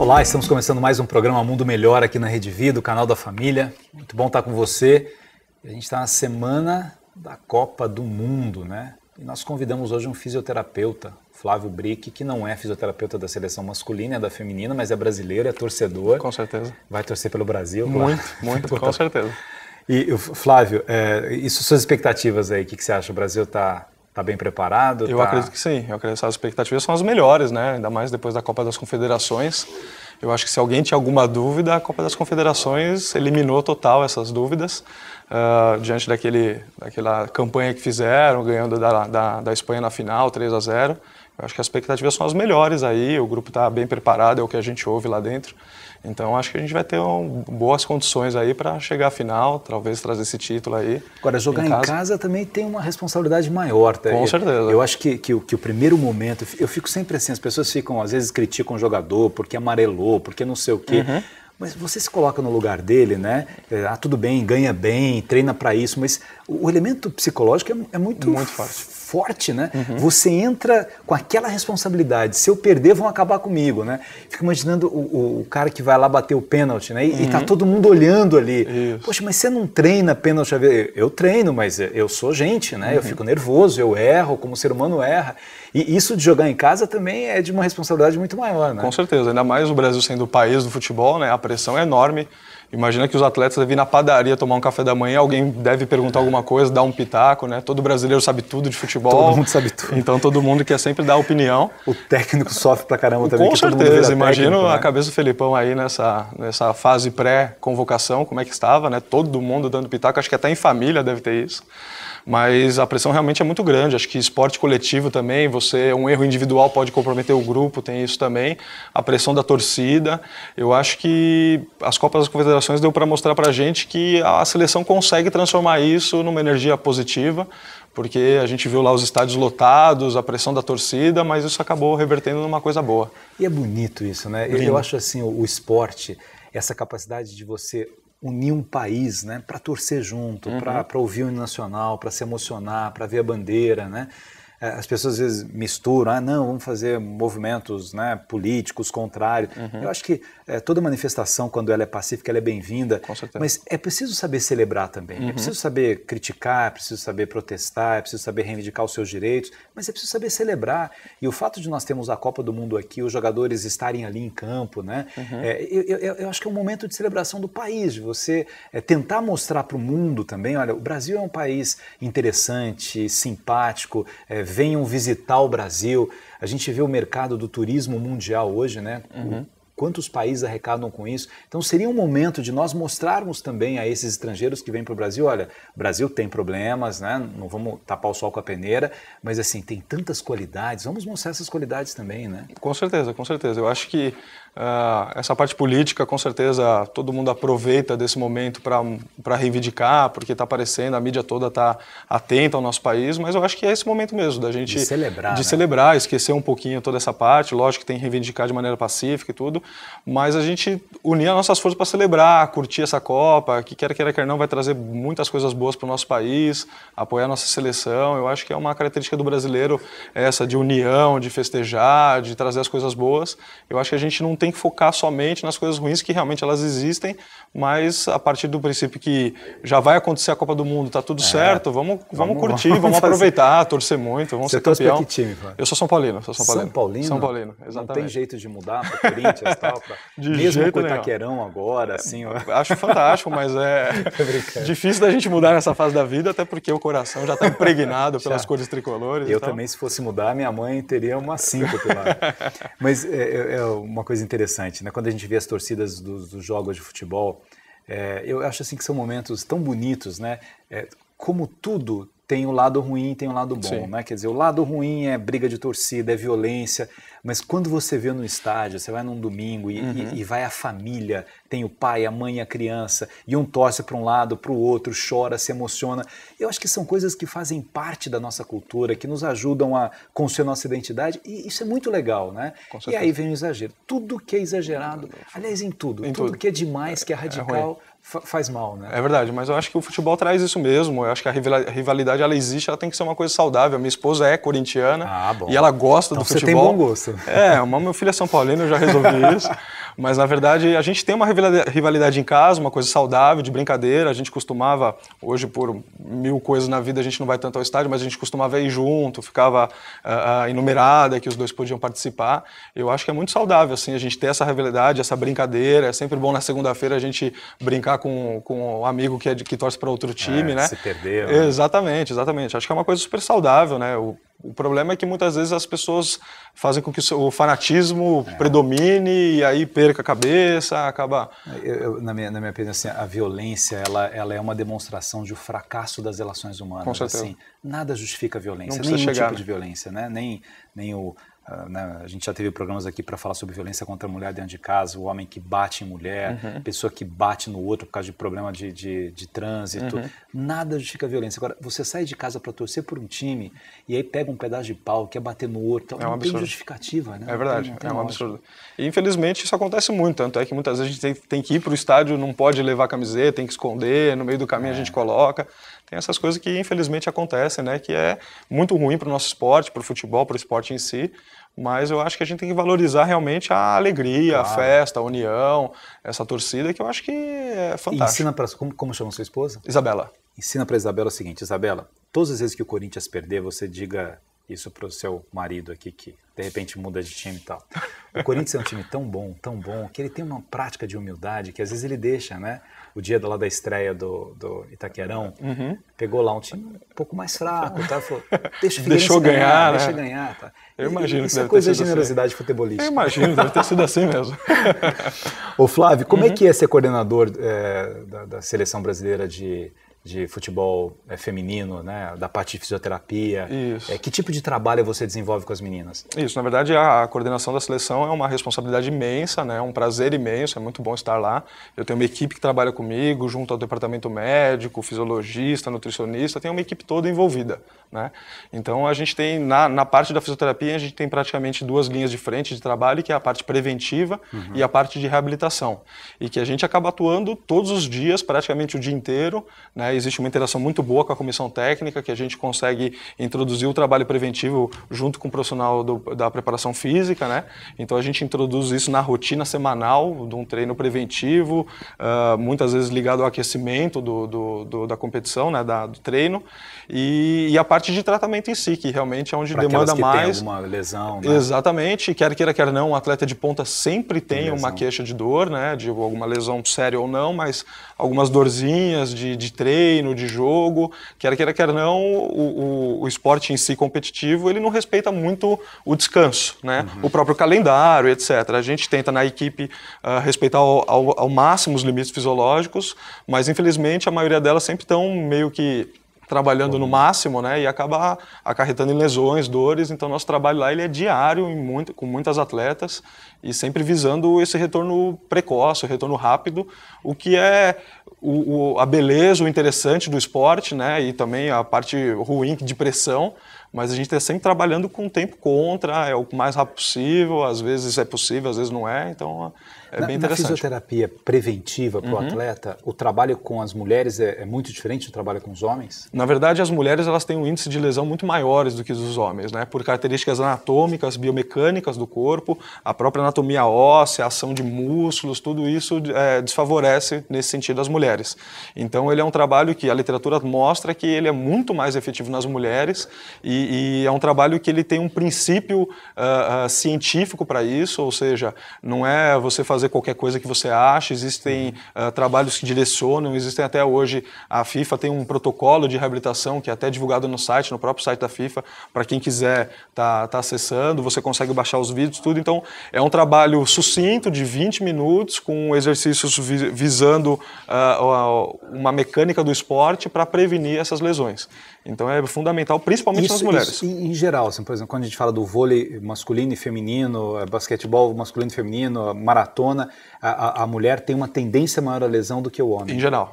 Olá, estamos começando mais um programa Mundo Melhor aqui na Rede Vida, o canal da família. Muito bom estar com você. A gente está na semana da Copa do Mundo, né? E nós convidamos hoje um fisioterapeuta, Flávio Brick, que não é fisioterapeuta da seleção masculina, é da feminina, mas é brasileiro, é torcedor. Com certeza. Vai torcer pelo Brasil, claro. Muito, com certeza. E Flávio, isso suas expectativas aí, o que você acha? O Brasil está bem preparado? Eu acredito que sim, eu acredito que as expectativas são as melhores, né? Ainda mais depois da Copa das Confederações. Eu acho que se alguém tinha alguma dúvida, a Copa das Confederações eliminou total essas dúvidas. Diante daquela campanha que fizeram, ganhando da Espanha na final, 3-0. Eu acho que as expectativas são as melhores aí, o grupo está bem preparado, é o que a gente ouve lá dentro. Então acho que a gente vai ter boas condições aí para chegar à final, talvez trazer esse título aí. Agora, jogar em casa também tem uma responsabilidade maior, tá? Com certeza. Eu acho que o primeiro momento, eu fico sempre assim, as pessoas ficam, às vezes criticam o jogador porque amarelou, porque não sei o quê. Uhum. Mas você se coloca no lugar dele, né? Tudo bem, ganha bem, treina para isso, mas o elemento psicológico é muito forte, né? Uhum. Você entra com aquela responsabilidade. Se eu perder, vão acabar comigo, né? Fico imaginando o cara que vai lá bater o pênalti, né? E tá todo mundo olhando ali. Isso. Poxa, mas você não treina pênalti? Eu treino, mas eu sou gente, né? Eu fico nervoso, eu erro, como o ser humano erra. E isso de jogar em casa também é de uma responsabilidade muito maior, né? Com certeza, ainda mais o Brasil sendo o país do futebol, né? A pressão é enorme. Imagina que os atletas devem ir na padaria tomar um café da manhã, alguém deve perguntar alguma coisa, dar um pitaco, né? Todo brasileiro sabe tudo de futebol. Todo mundo sabe tudo. Então todo mundo quer sempre dar opinião. O técnico sofre pra caramba também. Com certeza, imagina a cabeça do Felipão aí nessa fase pré-convocação, como é que estava, né? Todo mundo dando pitaco, acho que até em família deve ter isso. Mas a pressão realmente é muito grande, acho que esporte coletivo também, um erro individual pode comprometer o grupo, tem isso também, a pressão da torcida. Eu acho que as Copas das Confederações deu para mostrar para a gente que a seleção consegue transformar isso numa energia positiva, porque a gente viu lá os estádios lotados, a pressão da torcida, mas isso acabou revertendo numa coisa boa. E é bonito isso, né? Eu acho assim, o esporte, essa capacidade de você unir um país, né, para torcer junto, para ouvir o hino nacional, para se emocionar, para ver a bandeira, né? As pessoas às vezes misturam, não, vamos fazer movimentos, né, políticos contrários. Eu acho que toda manifestação, quando ela é pacífica, ela é bem-vinda. Com certeza. Mas é preciso saber celebrar também. É preciso saber criticar, é preciso saber protestar, é preciso saber reivindicar os seus direitos, mas é preciso saber celebrar. E o fato de nós termos a Copa do Mundo aqui, os jogadores estarem ali em campo, né? Eu acho que é um momento de celebração do país, de você tentar mostrar para o mundo também, olha, o Brasil é um país interessante, simpático, venham visitar o Brasil. A gente vê o mercado do turismo mundial hoje, né? Quantos países arrecadam com isso? Então seria um momento de nós mostrarmos também a esses estrangeiros que vêm para o Brasil, olha, o Brasil tem problemas, né? Não vamos tapar o sol com a peneira, mas assim, tem tantas qualidades, vamos mostrar essas qualidades também, né? Com certeza, com certeza. Eu acho que essa parte política, com certeza, todo mundo aproveita desse momento para reivindicar, porque está aparecendo, a mídia toda está atenta ao nosso país, mas eu acho que é esse momento mesmo, da gente celebrar, esquecer um pouquinho toda essa parte, lógico que tem que reivindicar de maneira pacífica e tudo, mas a gente unir as nossas forças para celebrar, curtir essa Copa, que quer não vai trazer muitas coisas boas para o nosso país, apoiar a nossa seleção. Eu acho que é uma característica do brasileiro essa de união, de festejar, de trazer as coisas boas. Eu acho que a gente não tem que focar somente nas coisas ruins, que realmente elas existem, mas a partir do princípio que já vai acontecer a Copa do Mundo, tá tudo certo, vamos curtir, vamos aproveitar, torcer muito, vamos ser campeão. Que time, Flávio? Eu sou São Paulino. São Paulino? São Paulino, exatamente. Não tem jeito de mudar para o Corinthians e tal? Mesmo com o Itaquerão agora, assim... Acho fantástico, mas é difícil da gente mudar nessa fase da vida, até porque o coração já está impregnado pelas cores tricolores. Eu também, se fosse mudar, minha mãe teria uma síncope lá. Mas é uma coisa interessante, né? Quando a gente vê as torcidas dos jogos de futebol, eu acho assim que são momentos tão bonitos, né? Como tudo tem o lado ruim e tem o lado bom, né? Quer dizer, o lado ruim é briga de torcida, é violência, mas quando você vê no estádio, você vai num domingo e vai a família, tem o pai, a mãe e a criança, e um torce para um lado, para o outro, chora, se emociona. Eu acho que são coisas que fazem parte da nossa cultura, que nos ajudam a construir a nossa identidade, e isso é muito legal, né? E aí vem o exagero. Tudo que é exagerado, aliás, em tudo que é demais, que é radical, faz mal, né? É verdade, mas eu acho que o futebol traz isso mesmo. Eu acho que a rivalidade, ela existe, ela tem que ser uma coisa saudável. Minha esposa é corintiana e ela gosta do futebol. Você tem bom gosto. Meu filho é São Paulino, eu já resolvi isso. Mas, na verdade, a gente tem uma rivalidade em casa, uma coisa saudável, de brincadeira. A gente costumava, hoje por mil coisas na vida, a gente não vai tanto ao estádio, mas a gente costumava ir junto, ficava enumerada, que os dois podiam participar. Eu acho que é muito saudável, assim, a gente ter essa rivalidade, essa brincadeira. É sempre bom na segunda-feira a gente brincar com um amigo que torce para outro time, né? Se perdeu. Né? Exatamente, exatamente. Acho que é uma coisa super saudável, né? O problema é que muitas vezes as pessoas fazem com que o fanatismo predomine e aí perca a cabeça, acaba... Na minha opinião, assim, a violência ela é uma demonstração de um fracasso das relações humanas. Com certeza. Assim, nada justifica a violência, nenhum tipo de violência, né? Nem o... né? A gente já teve programas aqui para falar sobre violência contra a mulher dentro de casa, o homem que bate em mulher, pessoa que bate no outro por causa de problema de trânsito. Nada justifica a violência. Agora, você sai de casa para torcer por um time e aí pega um pedaço de pau, quer bater no outro, não tem justificativa, né? É verdade, é um absurdo. E infelizmente isso acontece muito, tanto é que muitas vezes a gente tem que ir para o estádio, não pode levar camiseta, tem que esconder, no meio do caminho a gente coloca. Tem essas coisas que infelizmente acontecem, né? Que é muito ruim para o nosso esporte, para o futebol, para o esporte em si. Mas eu acho que a gente tem que valorizar realmente a alegria, a festa, a união, essa torcida, que eu acho que é fantástico. Ensina para... Como chama sua esposa? Isabela. Ensina para Isabela o seguinte: Isabela, todas as vezes que o Corinthians perder, você diga isso para o seu marido aqui, que de repente muda de time e tal. O Corinthians é um time tão bom, que ele tem uma prática de humildade, que às vezes ele deixa, né? O dia lá da estreia do Itaquerão, pegou lá um time um pouco mais fraco, tá? Falou, deixou ganhar, né? Deixa ganhar, tá? Eu imagino isso é coisa de generosidade futebolística. Eu imagino, deve ter sido assim mesmo. Ô Flávio, como é que é ser coordenador da seleção brasileira de futebol feminino, né? Da parte de fisioterapia? Isso. Que tipo de trabalho você desenvolve com as meninas? Isso, na verdade a coordenação da seleção é uma responsabilidade imensa, né? É um prazer imenso, é muito bom estar lá. Eu tenho uma equipe que trabalha comigo, junto ao departamento médico, fisiologista, nutricionista, tem uma equipe toda envolvida, né? Então a gente tem, na parte da fisioterapia, a gente tem praticamente duas linhas de frente de trabalho, que é a parte preventiva e a parte de reabilitação. E que a gente acaba atuando todos os dias, praticamente o dia inteiro, né? Existe uma interação muito boa com a comissão técnica, que a gente consegue introduzir o trabalho preventivo junto com o profissional da preparação física, né? Então a gente introduz isso na rotina semanal de um treino preventivo, muitas vezes ligado ao aquecimento da competição, né? Do treino, e a parte de tratamento em si, que realmente é onde pra demanda mais. Tem alguma lesão, né? Exatamente, quer queira, quer não, um atleta de ponta sempre tem uma queixa de dor, né? De alguma lesão séria ou não, mas algumas dorzinhas de treino, de jogo, quer queira, quer não, o esporte em si competitivo, ele não respeita muito o descanso, né? O próprio calendário, etc. A gente tenta na equipe respeitar ao máximo os limites fisiológicos, mas infelizmente a maioria delas sempre estão meio que trabalhando no máximo, né, e acaba acarretando em lesões, dores. Então nosso trabalho lá ele é diário com muitas atletas e sempre visando esse retorno precoce, o retorno rápido, o que é a beleza, o interessante do esporte, né, e também a parte ruim de pressão. Mas a gente está sempre trabalhando com o tempo contra, é o mais rápido possível, às vezes é possível, às vezes não é, então é bem interessante. Na fisioterapia preventiva para o atleta, o trabalho com as mulheres é muito diferente do trabalho com os homens? Na verdade, as mulheres elas têm um índice de lesão muito maiores do que os homens, né? Por características anatômicas, biomecânicas do corpo, a própria anatomia óssea, a ação de músculos, tudo isso desfavorece nesse sentido as mulheres. Então ele é um trabalho que a literatura mostra que ele é muito mais efetivo nas mulheres e é um trabalho que ele tem um princípio científico para isso, ou seja, não é você fazer qualquer coisa que você acha, existem trabalhos que direcionam, existem até hoje, a FIFA tem um protocolo de reabilitação que é até divulgado no site, no próprio site da FIFA, para quem quiser tá acessando, você consegue baixar os vídeos, tudo. Então é um trabalho sucinto de 20 minutos com exercícios visando uma mecânica do esporte para prevenir essas lesões. Então é fundamental, principalmente nas mulheres. Isso, em geral, assim, por exemplo, quando a gente fala do vôlei masculino e feminino, basquetebol masculino e feminino, maratona, a mulher tem uma tendência maior à lesão do que o homem. Em geral.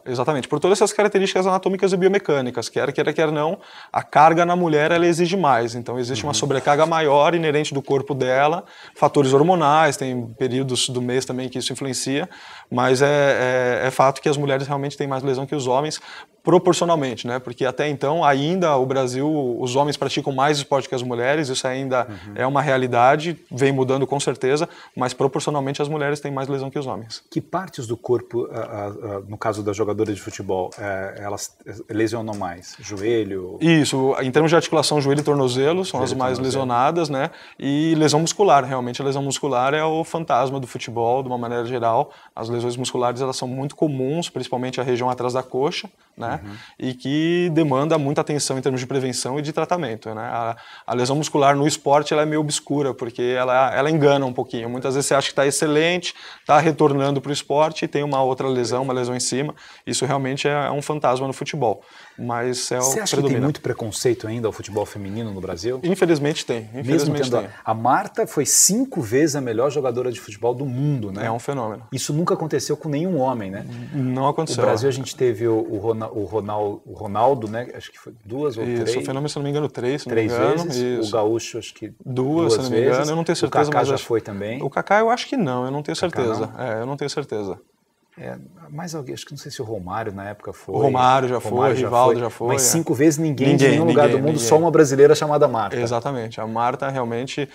Exatamente. Por todas essas características anatômicas e biomecânicas, quer queira, quer não, a carga na mulher ela exige mais. Então existe uma sobrecarga maior inerente do corpo dela, fatores hormonais, tem períodos do mês também que isso influencia, mas é fato que as mulheres realmente têm mais lesão que os homens, proporcionalmente, né? Porque até então ainda o Brasil os homens praticam mais esporte que as mulheres, isso ainda é uma realidade, vem mudando com certeza, mas proporcionalmente as mulheres têm mais lesão que os homens. Que partes do corpo, no caso das jogadoras de futebol, elas lesionam mais? Joelho? Isso, em termos de articulação, joelho e tornozelo são as mais lesionadas, né? E lesão muscular, realmente a lesão muscular é o fantasma do futebol, de uma maneira geral. As lesões musculares, elas são muito comuns, principalmente a região atrás da coxa, né? E que demanda muita atenção em termos de prevenção e de tratamento, né? A lesão muscular no esporte, ela é meio obscura, porque ela engana um pouquinho. Muitas vezes você acha que está excelente, está retornando para o esporte e tem uma outra lesão, uma lesão em cima. Isso realmente é um fantasma no futebol. Mas é o Você acha que tem muito preconceito ainda ao futebol feminino no Brasil? Infelizmente tem. Infelizmente tem. A Marta foi 5 vezes a melhor jogadora de futebol do mundo, né? É um fenômeno. Isso nunca aconteceu com nenhum homem, né? Não aconteceu. No Brasil a gente teve o Ronaldo, né? Acho que foi 2 ou 3. Isso, o fenômeno, se não me engano, 3 vezes. Isso. O Gaúcho, acho que 2 se não me engano. Eu não tenho certeza. O Kaká já foi também. O Kaká eu acho que não, eu não tenho certeza. Eu não tenho certeza. Mais alguém, acho que não sei se o Romário na época foi. O Romário já foi, o Rivaldo já foi. Mas 5 vezes ninguém de nenhum lugar do mundo, só uma brasileira chamada Marta. Exatamente. A Marta realmente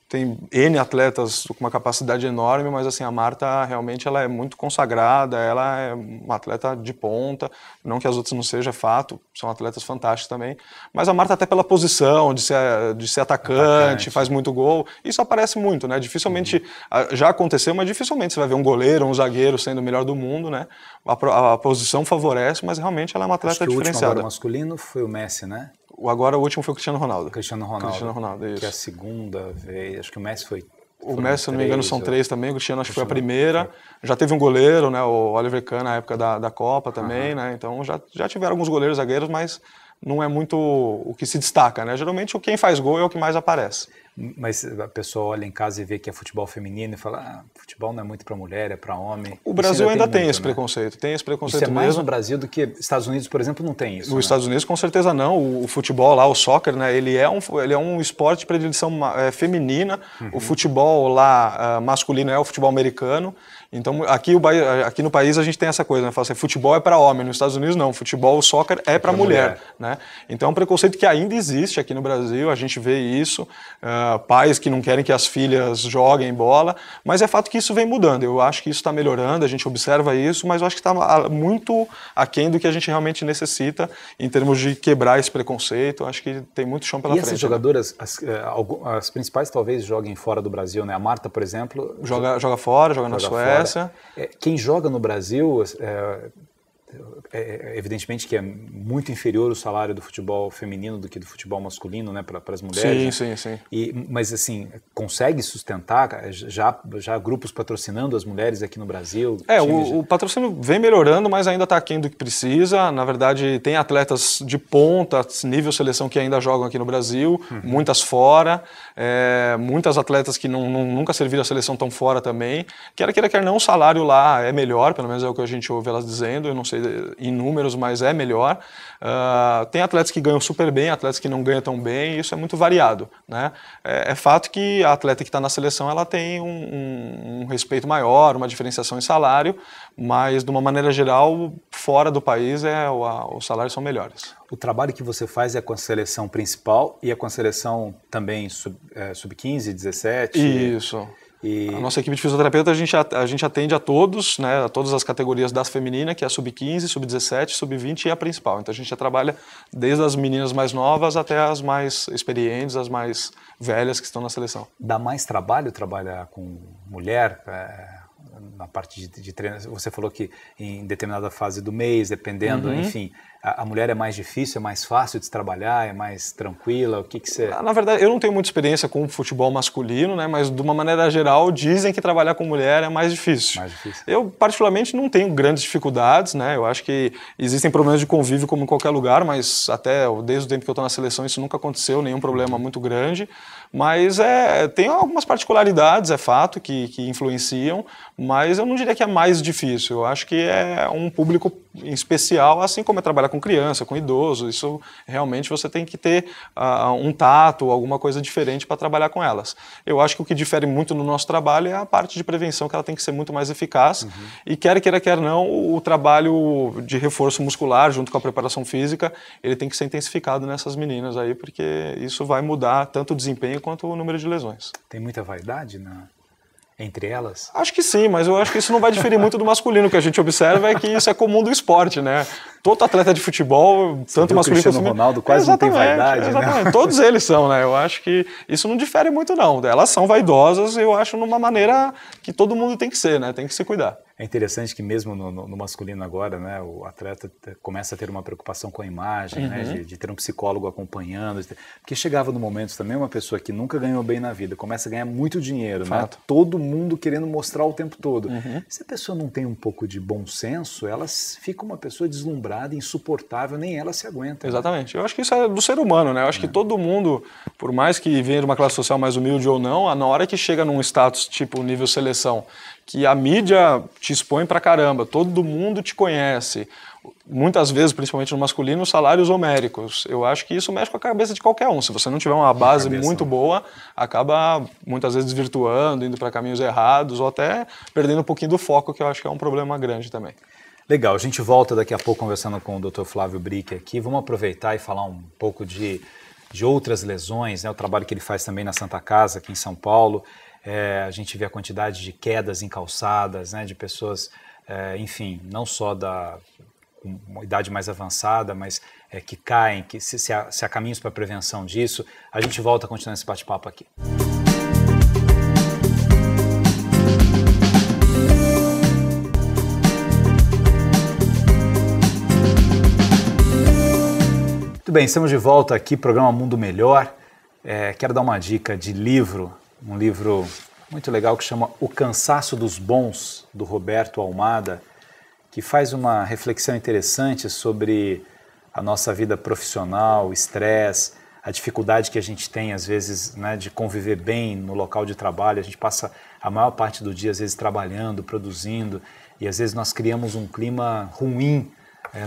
tem N atletas com uma capacidade enorme, mas assim, a Marta realmente ela é muito consagrada, ela é uma atleta de ponta, não que as outras não sejam, é fato, são atletas fantásticos também, mas a Marta até pela posição, de ser atacante, faz muito gol, isso aparece muito, né? Dificilmente, já aconteceu, mas dificilmente você vai ver um goleiro, um zagueiro sendo o melhor do mundo, né? A posição favorece, mas realmente ela é uma atleta diferenciada. O último agora masculino foi o Messi, né? Agora o último foi o Cristiano Ronaldo. Cristiano Ronaldo, isso. Que é a segunda vez, acho que o Messi foi... O Messi, se não me engano, são 3 também, o Cristiano acho que foi a primeira. Já teve um goleiro, né? O Oliver Kahn na época da Copa também, né? Então já tiveram alguns goleiros, zagueiros, mas não é muito o que se destaca, né? Geralmente quem faz gol é o que mais aparece. Mas a pessoa olha em casa e vê que é futebol feminino e fala, futebol não é muito para mulher, é para homem. O Brasil ainda tem esse preconceito, tem esse preconceito mesmo. Isso é mais no Brasil do que Estados Unidos, por exemplo, não tem isso. Nos Estados Unidos, com certeza não. O futebol lá, o soccer, né, ele é um esporte de predileção feminina. O futebol lá masculino é o futebol americano. Então, aqui no país a gente tem essa coisa, né? Fala assim, futebol é para homem, nos Estados Unidos não, futebol, o soccer é para mulher, né? Então é um preconceito que ainda existe aqui no Brasil, a gente vê isso, pais que não querem que as filhas joguem bola, mas é fato que isso vem mudando, eu acho que isso está melhorando, a gente observa isso, mas eu acho que está muito aquém do que a gente realmente necessita em termos de quebrar esse preconceito, eu acho que tem muito chão pela frente. E essas jogadoras, as principais talvez joguem fora do Brasil, né? A Marta, por exemplo... Joga fora, joga na Suécia. Quem joga no Brasil, evidentemente que é muito inferior o salário do futebol feminino do que do futebol masculino, né, para as mulheres. Sim. Mas assim, consegue sustentar já grupos patrocinando as mulheres aqui no Brasil? O patrocínio vem melhorando, mas ainda está aquém do que precisa. Na verdade, tem atletas de ponta, nível seleção, que ainda jogam aqui no Brasil, muitas fora, muitas atletas que nunca serviram a seleção estão fora também. Quer não, o salário lá é melhor, pelo menos é o que a gente ouve elas dizendo, eu não sei em números, mas é melhor. Tem atletas que ganham super bem, atletas que não ganham tão bem, isso é muito variado, né? É fato que a atleta que está na seleção ela tem um respeito maior, uma diferenciação em salário, mas de uma maneira geral, fora do país, os salários são melhores. O trabalho que você faz é com a seleção principal e é com a seleção também sub-15, 17? Isso. A nossa equipe de fisioterapeuta, a gente atende a todos, né, a todas as categorias das femininas, que é a sub-15, sub-17, sub-20 e a principal. Então a gente já trabalha desde as meninas mais novas até as mais experientes, as mais velhas que estão na seleção. Dá mais trabalho trabalhar com mulher? Na parte de treino, você falou que em determinada fase do mês, dependendo, enfim, a mulher é mais difícil, é mais fácil de se trabalhar, é mais tranquila, o que você... Na verdade, eu não tenho muita experiência com o futebol masculino, né, mas de uma maneira geral dizem que trabalhar com mulher é mais difícil. Eu, particularmente, não tenho grandes dificuldades, né, eu acho que existem problemas de convívio como em qualquer lugar, mas até desde o tempo que eu estou na seleção isso nunca aconteceu, nenhum problema muito grande, mas tem algumas particularidades, é fato, que influenciam, mas mas eu não diria que é mais difícil. Eu acho que é um público especial, assim como é trabalhar com criança, com idoso. Isso realmente você tem que ter um tato, alguma coisa diferente para trabalhar com elas. Eu acho que o que difere muito no nosso trabalho é a parte de prevenção, que ela tem que ser muito mais eficaz. E quer queira, quer não, o trabalho de reforço muscular junto com a preparação física, ele tem que ser intensificado nessas meninas aí, porque isso vai mudar tanto o desempenho quanto o número de lesões. Tem muita vaidade entre elas? Acho que sim, mas eu acho que isso não vai diferir muito do masculino. O que a gente observa é que isso é comum do esporte, né? Todo atleta de futebol, tanto masculino quanto feminino... O Ronaldo quase não tem vaidade, exatamente. Né? Todos eles são, né? Eu acho que isso não difere muito, não. Elas são vaidosas, eu acho, numa maneira que todo mundo tem que ser, né? Tem que se cuidar. É interessante que mesmo no masculino agora, né, o atleta começa a ter uma preocupação com a imagem, né, de ter um psicólogo acompanhando, porque chegava no momento também uma pessoa que nunca ganhou bem na vida, começa a ganhar muito dinheiro, né, todo mundo querendo mostrar o tempo todo. Se a pessoa não tem um pouco de bom senso, ela fica uma pessoa deslumbrada, insuportável, nem ela se aguenta. Exatamente. Né? Eu acho que isso é do ser humano, né? Eu acho que todo mundo, por mais que venha de uma classe social mais humilde ou não, na hora que chega num status tipo nível seleção, que a mídia te expõe pra caramba, todo mundo te conhece, muitas vezes, principalmente no masculino, salários homéricos. Eu acho que isso mexe com a cabeça de qualquer um. Se você não tiver uma base muito boa, acaba muitas vezes desvirtuando, indo para caminhos errados ou até perdendo um pouquinho do foco, que eu acho que é um problema grande também. Legal, a gente volta daqui a pouco conversando com o Dr. Flávio Brick aqui. Vamos aproveitar e falar um pouco de outras lesões, né? O trabalho que ele faz também na Santa Casa, aqui em São Paulo. A gente vê a quantidade de quedas em calçadas, né, de pessoas, enfim, não só com uma idade mais avançada, mas que caem, que se há caminhos para a prevenção disso. A gente volta a continuar esse bate-papo aqui. Muito bem, estamos de volta aqui, programa Mundo Melhor. Quero dar uma dica de livro, um livro muito legal que chama O Cansaço dos Bons, do Roberto Almada, que faz uma reflexão interessante sobre a nossa vida profissional, o estresse, a dificuldade que a gente tem, às vezes, né, de conviver bem no local de trabalho. A gente passa a maior parte do dia, às vezes, trabalhando, produzindo, e às vezes nós criamos um clima ruim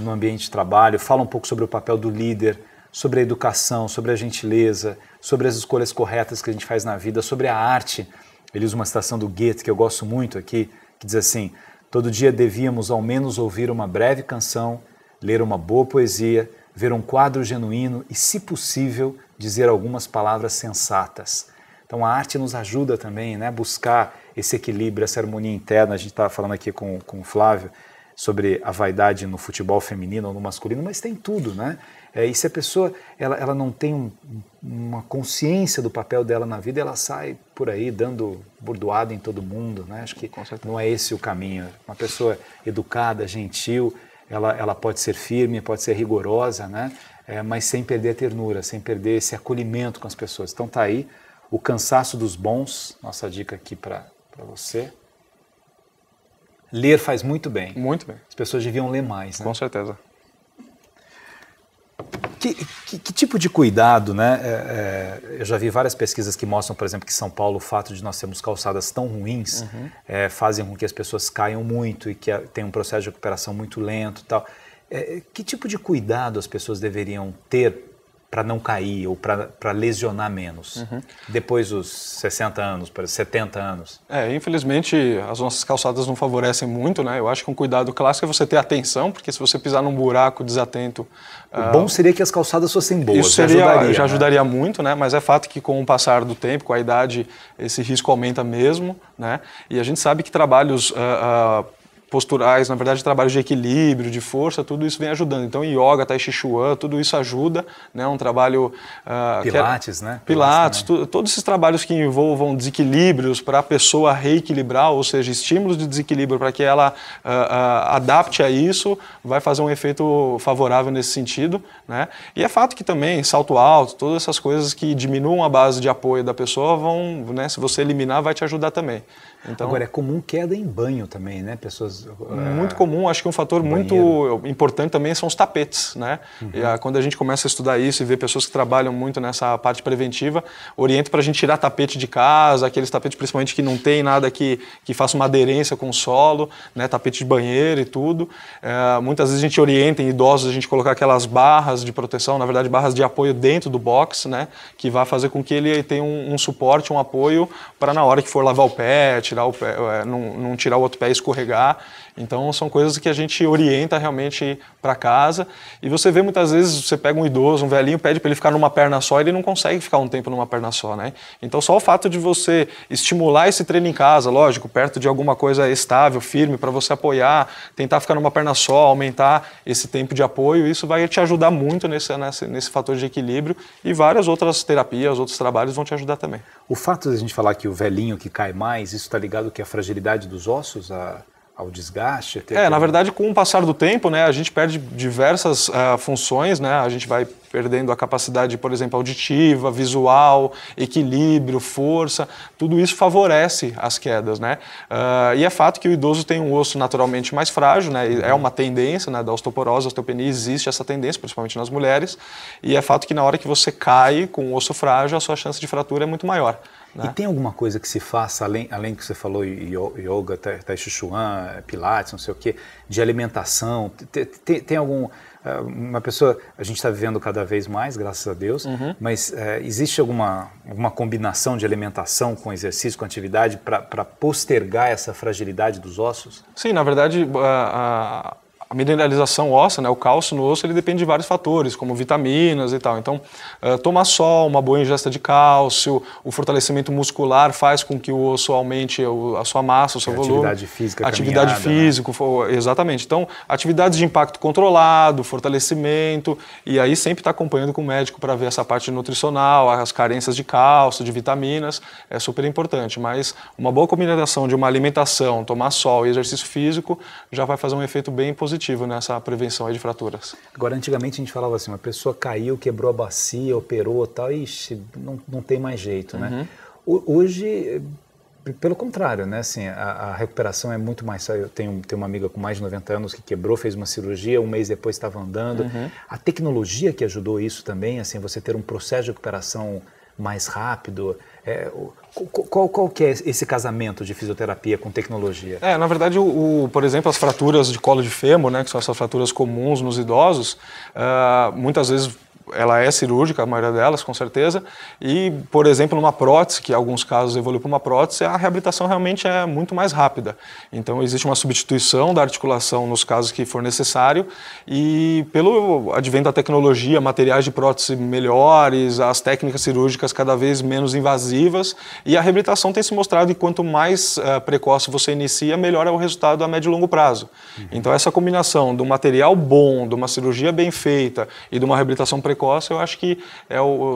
no ambiente de trabalho. Fala um pouco sobre o papel do líder, sobre a educação, sobre a gentileza, sobre as escolhas corretas que a gente faz na vida, sobre a arte. Ele usa uma citação do Goethe, que eu gosto muito aqui, que diz assim: todo dia devíamos ao menos ouvir uma breve canção, ler uma boa poesia, ver um quadro genuíno e, se possível, dizer algumas palavras sensatas. Então a arte nos ajuda também, né, a buscar esse equilíbrio, essa harmonia interna. A gente estava falando aqui com o Flávio sobre a vaidade no futebol feminino ou no masculino, mas tem tudo, né? E se a pessoa ela não tem uma consciência do papel dela na vida, ela sai por aí dando bordoada em todo mundo, né? Acho que não é esse o caminho. Uma pessoa educada, gentil, ela pode ser firme, pode ser rigorosa, né? Mas sem perder a ternura, sem perder esse acolhimento com as pessoas. Então tá aí, O Cansaço dos Bons, nossa dica aqui para você. Ler faz muito bem. Muito bem. As pessoas deviam ler mais, né? Com certeza. Que tipo de cuidado, né? Eu já vi várias pesquisas que mostram, por exemplo, que em São Paulo o fato de nós termos calçadas tão ruins fazem com que as pessoas caiam muito e que tem um processo de recuperação muito lento e tal. Que tipo de cuidado as pessoas deveriam ter para não cair ou para lesionar menos depois dos 60 anos, para 70 anos? Infelizmente as nossas calçadas não favorecem muito, né? Eu acho que um cuidado clássico é você ter atenção, porque se você pisar num buraco desatento... O bom seria que as calçadas fossem boas, isso já ajudaria muito, né? Mas é fato que com o passar do tempo, com a idade, esse risco aumenta mesmo, né? E a gente sabe que trabalhos... posturais, na verdade, trabalhos de equilíbrio, de força, tudo isso vem ajudando. Então, yoga, tai chi chuan, tudo isso ajuda, né? Um trabalho... Pilates, né? Pilates, todos esses trabalhos que envolvam desequilíbrios para a pessoa reequilibrar, ou seja, estímulos de desequilíbrio para que ela adapte a isso, vai fazer um efeito favorável nesse sentido, né? E é fato que também salto alto, todas essas coisas que diminuam a base de apoio da pessoa vão, né? Se você eliminar, vai te ajudar também. Então, agora, é comum queda em banho também, né? Pessoas... Muito comum, acho que um fator muito importante também são os tapetes, né? E, quando a gente começa a estudar isso e ver pessoas que trabalham muito nessa parte preventiva, oriento para a gente tirar tapete de casa, aqueles tapetes principalmente que não tem nada que faça uma aderência com o solo, né? Tapete de banheiro e tudo. Muitas vezes a gente orienta em idosos a gente colocar aquelas barras de proteção, na verdade barras de apoio dentro do box, né? Que vai fazer com que ele tenha um suporte, um apoio para na hora que for lavar o pé, tirar o pé, não tirar o outro pé e escorregar. Então são coisas que a gente orienta realmente para casa. E você vê muitas vezes, você pega um idoso, um velhinho, pede para ele ficar numa perna só, ele não consegue ficar um tempo numa perna só, né? Então só o fato de você estimular esse treino em casa, lógico, perto de alguma coisa estável, firme, para você apoiar, tentar ficar numa perna só, aumentar esse tempo de apoio, isso vai te ajudar muito nesse fator de equilíbrio, e várias outras terapias, outros trabalhos vão te ajudar também. O fato de a gente falar que o velhinho que cai mais, isso está ligado que a fragilidade dos ossos, ao desgaste? Na verdade, com o passar do tempo, né, a gente perde diversas funções, né, a gente vai perdendo a capacidade, por exemplo, auditiva, visual, equilíbrio, força, tudo isso favorece as quedas, né? E é fato que o idoso tem um osso naturalmente mais frágil, né? É uma tendência, né, da osteoporose, da osteopenia, existe essa tendência, principalmente nas mulheres, e é fato que na hora que você cai com o osso frágil, a sua chance de fratura é muito maior. E tem alguma coisa que se faça, além que você falou, yoga, tai chi chuan, pilates, não sei o quê, de alimentação? Tem algum... Uma pessoa, a gente está vivendo cada vez mais, graças a Deus, mas existe alguma combinação de alimentação com exercício, com atividade, para postergar essa fragilidade dos ossos? Sim, na verdade, a mineralização óssea, né, o cálcio no osso, ele depende de vários fatores, como vitaminas e tal. Então, tomar sol, uma boa ingesta de cálcio, o fortalecimento muscular faz com que o osso aumente a sua massa, o seu volume. Atividade física, atividade física, né? Exatamente. Então, atividades de impacto controlado, fortalecimento, e aí sempre está acompanhando com o médico para ver essa parte nutricional, as carências de cálcio, de vitaminas, é super importante. Mas uma boa combinação de uma alimentação, tomar sol e exercício físico já vai fazer um efeito bem positivo nessa prevenção aí de fraturas. Agora, antigamente a gente falava assim, uma pessoa caiu, quebrou a bacia, operou e tal, ixi, não tem mais jeito, né? Hoje, pelo contrário, né? Assim, a recuperação é muito mais... Eu tenho uma amiga com mais de 90 anos que quebrou, fez uma cirurgia, um mês depois estava andando. A tecnologia que ajudou isso também, assim, você ter um processo de recuperação mais rápido. Qual que é esse casamento de fisioterapia com tecnologia? Na verdade, por exemplo, as fraturas de colo de fêmur, né, que são essas fraturas comuns nos idosos, muitas vezes ela é cirúrgica, a maioria delas, com certeza, e, por exemplo, numa prótese, que em alguns casos evolui para uma prótese, a reabilitação realmente é muito mais rápida. Então, existe uma substituição da articulação nos casos que for necessário, e pelo advento da tecnologia, materiais de prótese melhores, as técnicas cirúrgicas cada vez menos invasivas, e a reabilitação tem se mostrado que quanto mais precoce você inicia, melhor é o resultado a médio e longo prazo. Então, essa combinação do material bom, de uma cirurgia bem feita e de uma reabilitação precoce, eu acho que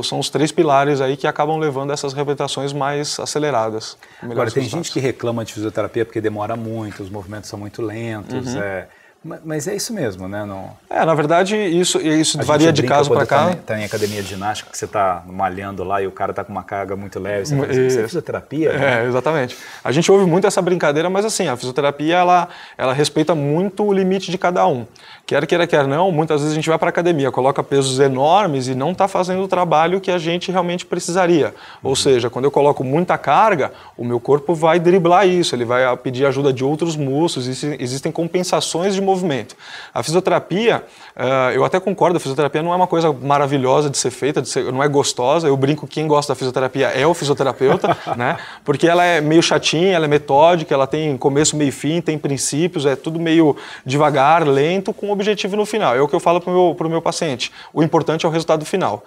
são os três pilares aí que acabam levando essas reabilitações mais aceleradas. Agora, tem gente que reclama de fisioterapia porque demora muito, os movimentos são muito lentos, mas é isso mesmo, né? Na verdade, isso varia de caso para caso. Tá em academia de ginástica, que você está malhando lá e o cara está com uma carga muito leve, você fala assim, isso é fisioterapia? Né? Exatamente. A gente ouve muito essa brincadeira, mas assim, a fisioterapia, ela respeita muito o limite de cada um. Quer queira, quer não, muitas vezes a gente vai para a academia, coloca pesos enormes e não está fazendo o trabalho que a gente realmente precisaria. Ou seja, quando eu coloco muita carga, o meu corpo vai driblar isso, ele vai pedir ajuda de outros músculos, existem compensações de movimento. A fisioterapia, eu até concordo, a fisioterapia não é uma coisa maravilhosa de ser feita, não é gostosa, eu brinco que quem gosta da fisioterapia é o fisioterapeuta, né? Porque ela é meio chatinha, ela é metódica, ela tem começo, meio e fim, tem princípios, é tudo meio devagar, lento, com objetivo no final. É o que eu falo para o meu paciente. O importante é o resultado final.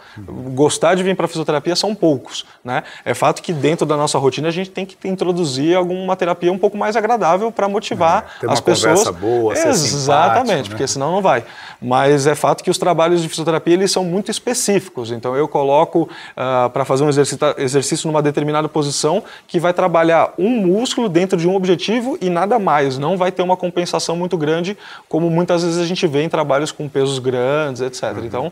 Gostar de vir para a fisioterapia são poucos, né? É fato que dentro da nossa rotina a gente tem que introduzir alguma terapia um pouco mais agradável para motivar as pessoas. Conversa boa, ser exatamente, né? Porque senão não vai. Mas é fato que os trabalhos de fisioterapia eles são muito específicos. Então eu coloco para fazer um exercício numa determinada posição que vai trabalhar um músculo dentro de um objetivo e nada mais. Não vai ter uma compensação muito grande, como muitas vezes a gente vê em trabalhos com pesos grandes, etc. Então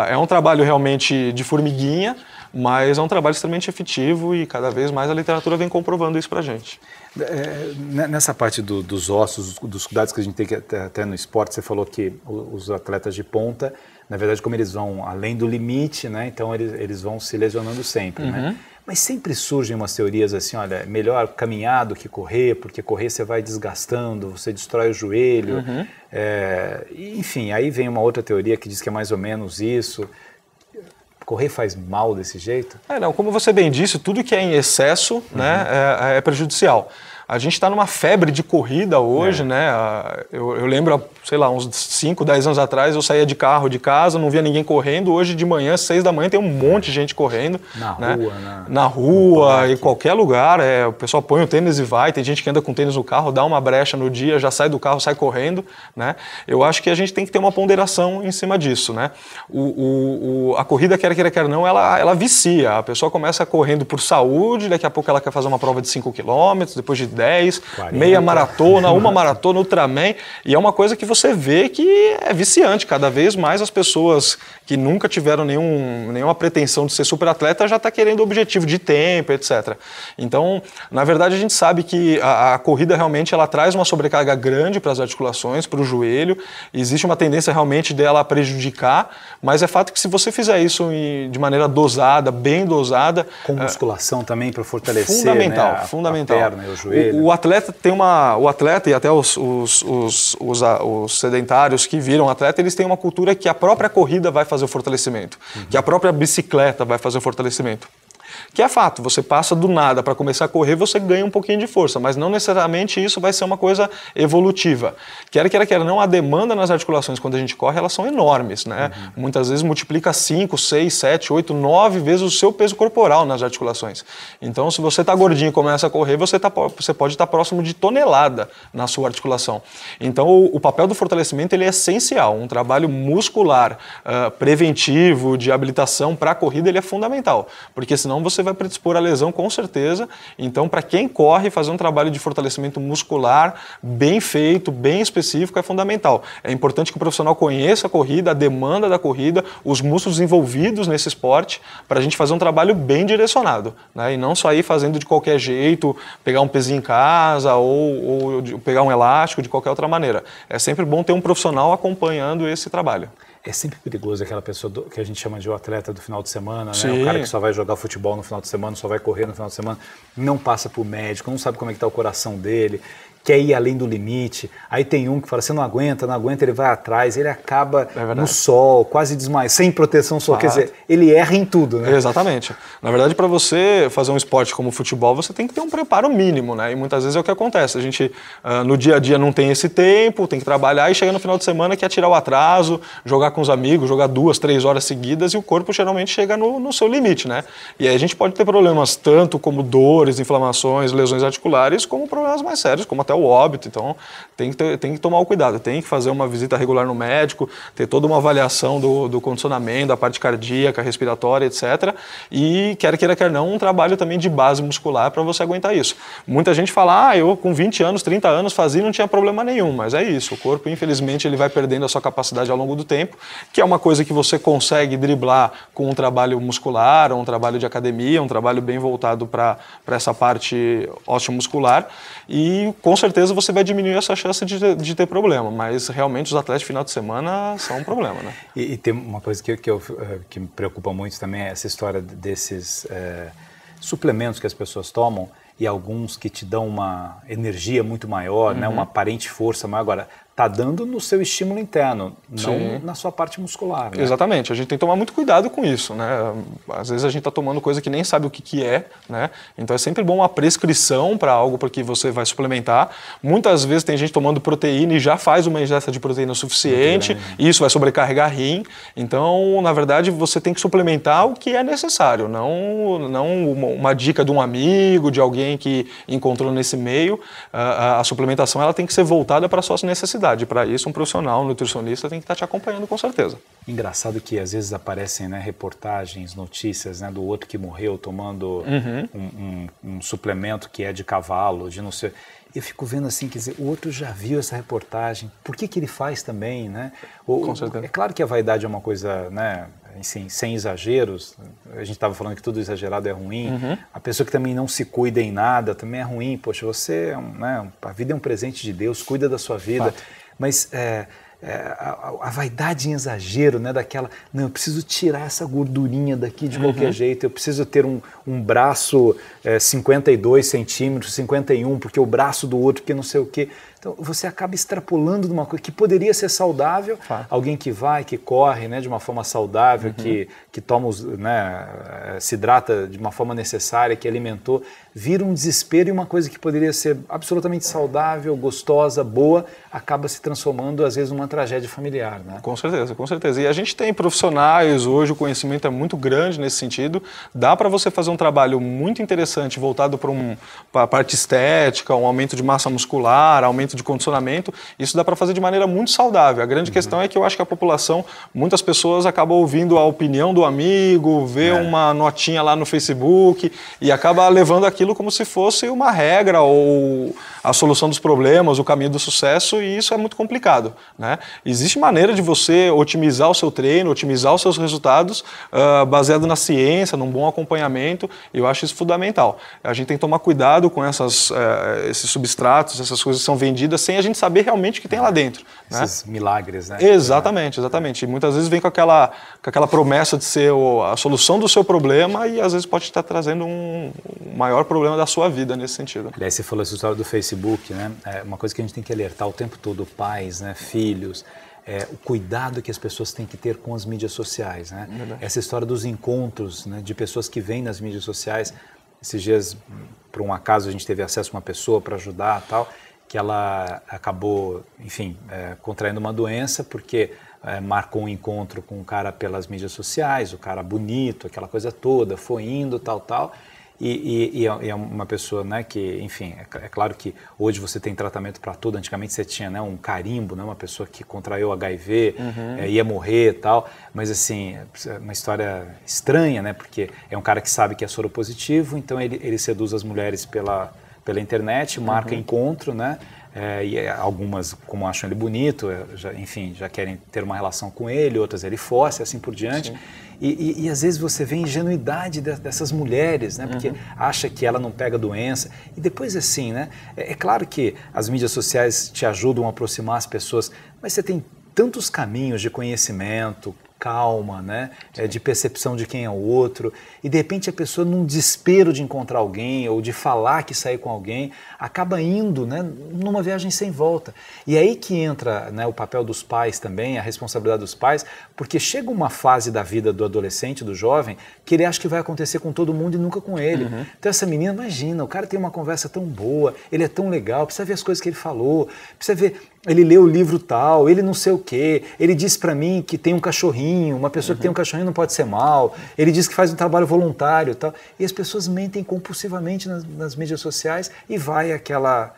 é um trabalho realmente de formiguinha, mas é um trabalho extremamente efetivo e cada vez mais a literatura vem comprovando isso pra gente. Nessa parte dos ossos, dos cuidados que a gente tem que até no esporte, você falou que os atletas de ponta, na verdade, como eles vão além do limite, né, então eles vão se lesionando sempre, né? Mas sempre surgem umas teorias assim, olha, melhor caminhar do que correr, porque correr você vai desgastando, você destrói o joelho, enfim, aí vem uma outra teoria que diz que é mais ou menos isso. Correr faz mal desse jeito? Não, como você bem disse, tudo que é em excesso, né, é prejudicial. A gente está numa febre de corrida hoje, né? Eu lembro, sei lá, uns 5, 10 anos atrás, eu saía de carro de casa, não via ninguém correndo. Hoje de manhã, 6 da manhã, tem um monte de gente correndo. Na rua, em qualquer lugar. O pessoal põe o tênis e vai. Tem gente que anda com tênis no carro, dá uma brecha no dia, já sai do carro, sai correndo, né? Eu acho que a gente tem que ter uma ponderação em cima disso, né? A corrida, quer queira, quer não, ela vicia. A pessoa começa correndo por saúde, daqui a pouco ela quer fazer uma prova de 5 km, depois de 10, 40. Meia maratona, uma maratona, Ultraman, e é uma coisa que você vê que é viciante. Cada vez mais as pessoas que nunca tiveram nenhuma pretensão de ser superatleta já está querendo objetivo de tempo, etc. Então, na verdade, a gente sabe que a corrida realmente ela traz uma sobrecarga grande para as articulações, para o joelho, existe uma tendência realmente dela prejudicar, mas é fato que se você fizer isso de maneira dosada, bem dosada... Com musculação também para fortalecer, fundamental, né, fundamental. A perna e o joelho. O atleta tem o atleta e até os sedentários que viram atleta, eles têm uma cultura que a própria corrida vai fazer o fortalecimento, que a própria bicicleta vai fazer o fortalecimento. Que é fato, você passa do nada para começar a correr, você ganha um pouquinho de força, mas não necessariamente isso vai ser uma coisa evolutiva. Quer não, a demanda nas articulações quando a gente corre, elas são enormes, né? Muitas vezes multiplica 5, 6, 7, 8, 9 vezes o seu peso corporal nas articulações. Então, se você está gordinho e começa a correr, você pode estar próximo de tonelada na sua articulação. Então, o papel do fortalecimento ele é essencial. Um trabalho muscular, preventivo, de habilitação para a corrida, ele é fundamental, porque senão você vai predispor a lesão com certeza. Então, para quem corre, fazer um trabalho de fortalecimento muscular bem feito, bem específico é fundamental. É importante que o profissional conheça a corrida, a demanda da corrida, os músculos envolvidos nesse esporte, para a gente fazer um trabalho bem direcionado, né? E não só ir fazendo de qualquer jeito, pegar um pezinho em casa ou pegar um elástico de qualquer outra maneira. É sempre bom ter um profissional acompanhando esse trabalho. É sempre perigoso aquela pessoa que a gente chama de o atleta do final de semana, né? Sim. O cara que só vai jogar futebol no final de semana, só vai correr no final de semana, não passa por médico, não sabe como é que está o coração dele, quer ir além do limite. Aí tem um que fala, você não aguenta, ele vai atrás, ele acaba no sol, quase desmaia, sem proteção solar. Quer dizer, ele erra em tudo, né? Exatamente. Na verdade, para você fazer um esporte como o futebol, você tem que ter um preparo mínimo, né? E muitas vezes é o que acontece. A gente, no dia a dia, não tem esse tempo, tem que trabalhar e chega no final de semana quer tirar o atraso, jogar com os amigos, jogar 2, 3 horas seguidas e o corpo geralmente chega no seu limite, né? E aí a gente pode ter problemas tanto como dores, inflamações, lesões articulares, como problemas mais sérios, como até o óbito. Então tem que tomar o cuidado, tem que fazer uma visita regular no médico, ter toda uma avaliação do condicionamento, da parte cardíaca, respiratória, etc. E quer não, um trabalho também de base muscular para você aguentar isso. Muita gente fala, eu com 20 anos, 30 anos fazia e não tinha problema nenhum, mas é isso, o corpo infelizmente ele vai perdendo a sua capacidade ao longo do tempo, que é uma coisa que você consegue driblar com um trabalho muscular, um trabalho de academia, um trabalho bem voltado para essa parte osteomuscular, e com certeza você vai diminuir essa chance de ter problema, mas realmente os atletas de final de semana são um problema, né? E tem uma coisa que me preocupa muito também, é essa história desses suplementos que as pessoas tomam e alguns que te dão uma energia muito maior, né, uma aparente força maior. Agora, está dando no seu estímulo interno, não na sua parte muscular, né? Exatamente, a gente tem que tomar muito cuidado com isso, né? Às vezes a gente está tomando coisa que nem sabe o que é, né? Então é sempre bom uma prescrição para algo porque você vai suplementar. Muitas vezes tem gente tomando proteína e já faz uma ingesta de proteína suficiente, e isso vai sobrecarregar rim. Então, na verdade, você tem que suplementar o que é necessário, não uma dica de um amigo, de alguém que encontrou nesse meio. A suplementação ela tem que ser voltada para as suas necessidades. Para isso, um profissional, um nutricionista tem que estar te acompanhando com certeza. Engraçado que às vezes aparecem, né, reportagens, notícias, né, do outro que morreu tomando um suplemento que é de cavalo, de não sei... eu fico vendo assim, quer dizer, o outro já viu essa reportagem, por que ele faz também, né? Com certeza. É claro que a vaidade é uma coisa, né, assim, sem exageros, a gente estava falando que tudo exagerado é ruim, a pessoa que também não se cuida em nada também é ruim, poxa, você, né, a vida é um presente de Deus, cuida da sua vida, fato. Mas a vaidade em exagero, né, daquela, não, eu preciso tirar essa gordurinha daqui de qualquer jeito, eu preciso ter um braço 52 centímetros, 51, porque o braço do outro, que não sei o quê. Então você acaba extrapolando de uma coisa que poderia ser saudável, alguém que vai, que corre, né, de uma forma saudável, que toma, né, se hidrata de uma forma necessária, que alimentou, vira um desespero, e uma coisa que poderia ser absolutamente saudável, gostosa, boa, acaba se transformando às vezes numa tragédia familiar, né? Com certeza, com certeza. E a gente tem profissionais hoje, o conhecimento é muito grande nesse sentido, dá para você fazer um trabalho muito interessante voltado para a parte estética, um aumento de massa muscular, aumento de condicionamento, isso dá para fazer de maneira muito saudável. A grande questão é que eu acho que a população, muitas pessoas acabam ouvindo a opinião do amigo, vê uma notinha lá no Facebook e acaba levando aquilo como se fosse uma regra ou a solução dos problemas, o caminho do sucesso, e isso é muito complicado, né? Existe maneira de você otimizar o seu treino, otimizar os seus resultados baseado na ciência, num bom acompanhamento, e eu acho isso fundamental. A gente tem que tomar cuidado com esses substratos, essas coisas que são vendidas sem a gente saber realmente o que tem lá dentro. Esses milagres, né? Exatamente, exatamente. E muitas vezes vem com aquela promessa de ser a solução do seu problema e às vezes pode estar trazendo um maior problema da sua vida nesse sentido. Aliás, você falou essa história do Facebook, né? É uma coisa que a gente tem que alertar o tempo todo, pais, né, filhos, o cuidado que as pessoas têm que ter com as mídias sociais, né? Essa história dos encontros, né, de pessoas que vêm nas mídias sociais. Esses dias, por um acaso, a gente teve acesso a uma pessoa para ajudar e tal, que ela acabou, enfim, contraindo uma doença porque marcou um encontro com um cara pelas mídias sociais, o cara bonito, aquela coisa toda, foi indo, tal, e é uma pessoa, né, que, enfim, é claro que hoje você tem tratamento para tudo, antigamente você tinha, né, um carimbo, né, uma pessoa que contraiu HIV, ia morrer e tal, mas assim, é uma história estranha, né, porque é um cara que sabe que é soropositivo, então ele seduz as mulheres pela internet, marca encontro, né? E algumas, como acham ele bonito, já querem ter uma relação com ele, outras ele força, assim por diante. E às vezes você vê a ingenuidade dessas mulheres, né? Porque acha que ela não pega doença. E depois assim, né? É claro que as mídias sociais te ajudam a aproximar as pessoas, mas você tem tantos caminhos de conhecimento, calma, né? De percepção de quem é o outro, e de repente a pessoa, num desespero de encontrar alguém ou de falar que saiu com alguém, acaba indo, né, numa viagem sem volta. E é aí que entra, né, o papel dos pais também, a responsabilidade dos pais, porque chega uma fase da vida do adolescente, do jovem, que ele acha que vai acontecer com todo mundo e nunca com ele. Então essa menina, imagina, o cara tem uma conversa tão boa, ele é tão legal, precisa ver as coisas que ele falou, precisa ver, ele leu o livro tal, ele não sei o quê, ele disse pra mim que tem um cachorrinho, uma pessoa que tem um cachorrinho não pode ser mal, ele diz que faz um trabalho voluntário e tal, e as pessoas mentem compulsivamente nas mídias sociais e vai aquela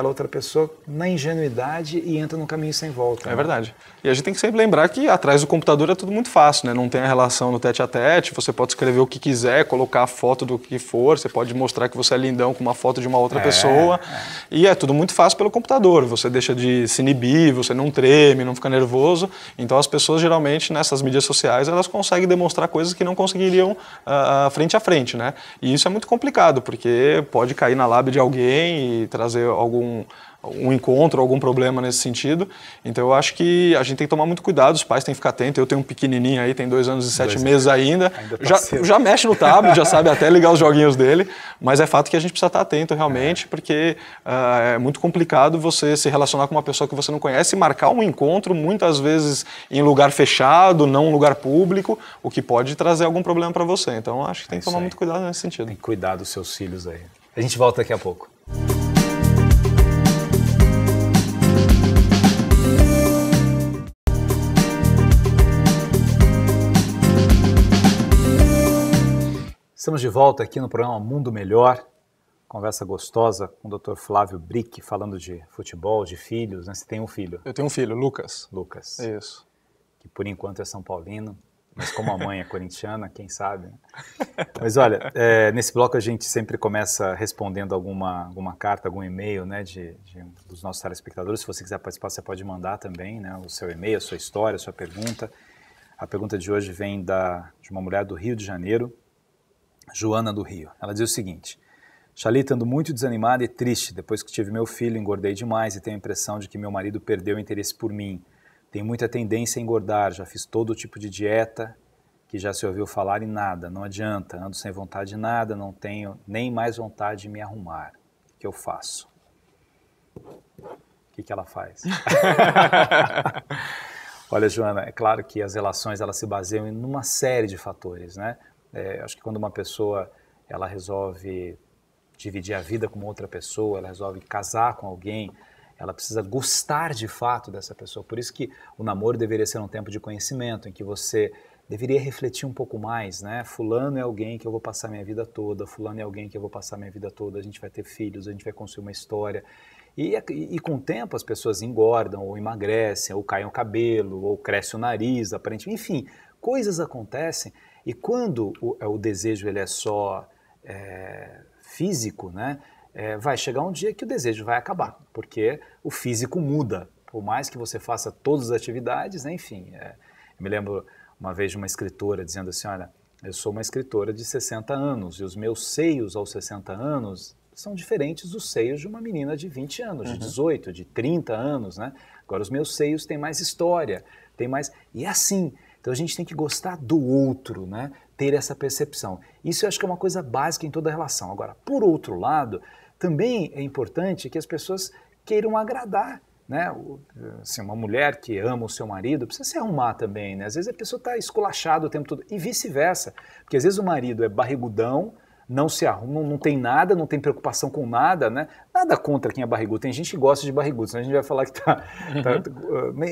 outra pessoa na ingenuidade e entra num caminho sem volta. É verdade. E a gente tem que sempre lembrar que atrás do computador é tudo muito fácil, né? Não tem a relação no tete-a-tete, você pode escrever o que quiser, colocar a foto do que for, você pode mostrar que você é lindão com uma foto de uma outra pessoa, e é tudo muito fácil pelo computador, você deixa de se inibir, você não treme, não fica nervoso, então as pessoas geralmente nessas mídias sociais elas conseguem demonstrar coisas que não conseguiriam frente a frente, né? E isso é muito complicado, porque pode cair na lábia de alguém e trazer um encontro, algum problema nesse sentido. Então eu acho que a gente tem que tomar muito cuidado, os pais têm que ficar atentos. Eu tenho um pequenininho aí, tem 2 anos e 7 meses ainda já mexe no tablet, já sabe até ligar os joguinhos dele, mas é fato que a gente precisa estar atento realmente, porque é muito complicado você se relacionar com uma pessoa que você não conhece e marcar um encontro, muitas vezes em lugar fechado, não um lugar público, o que pode trazer algum problema para você. Então acho que tem que tomar muito cuidado nesse sentido. Tem que cuidar dos seus filhos aí. A gente volta daqui a pouco. Estamos de volta aqui no programa Mundo Melhor, conversa gostosa com o Dr. Flávio Brick, falando de futebol, de filhos, né? Você tem um filho? Eu tenho um filho, Lucas. Lucas. Isso. Que por enquanto é São Paulino. Mas como a mãe é corintiana, quem sabe, né? Mas olha, nesse bloco a gente sempre começa respondendo alguma carta, algum e-mail, né, dos nossos telespectadores. Se você quiser participar, você pode mandar também, né, o seu e-mail, a sua história, a sua pergunta. A pergunta de hoje vem de uma mulher do Rio de Janeiro, Joana do Rio. Ela diz o seguinte: Chalita, ando muito desanimada e triste. Depois que tive meu filho, engordei demais e tenho a impressão de que meu marido perdeu o interesse por mim. Tenho muita tendência a engordar, já fiz todo tipo de dieta que já se ouviu falar e nada, não adianta, ando sem vontade de nada, não tenho nem mais vontade de me arrumar. O que eu faço? O que ela faz? Olha, Joana, é claro que as relações elas se baseiam em uma série de fatores, né? Acho que quando uma pessoa ela resolve dividir a vida com outra pessoa, ela resolve casar com alguém, ela precisa gostar de fato dessa pessoa. Por isso que o namoro deveria ser um tempo de conhecimento, em que você deveria refletir um pouco mais, né? Fulano é alguém que eu vou passar minha vida toda, fulano é alguém que eu vou passar minha vida toda, a gente vai ter filhos, a gente vai construir uma história. E com o tempo as pessoas engordam, ou emagrecem, ou caem o cabelo, ou cresce o nariz, aparentemente, enfim, coisas acontecem. E quando o desejo ele é só físico, né? Vai chegar um dia que o desejo vai acabar, porque o físico muda. Por mais que você faça todas as atividades, né? Enfim. Eu me lembro uma vez de uma escritora dizendo assim, olha, eu sou uma escritora de 60 anos e os meus seios aos 60 anos são diferentes dos seios de uma menina de 20 anos, de 18, de 30 anos, né? Agora os meus seios têm mais história, tem mais... E é assim, então a gente tem que gostar do outro, né? Ter essa percepção. Isso eu acho que é uma coisa básica em toda relação. Agora, por outro lado, também é importante que as pessoas queiram agradar, né? Assim, uma mulher que ama o seu marido precisa se arrumar também, né? Às vezes a pessoa está esculachada o tempo todo, e vice-versa, porque às vezes o marido é barrigudão, não se arruma, não tem nada, não tem preocupação com nada, né? Nada contra quem é barrigudo, tem gente que gosta de barrigudo, senão a gente vai falar que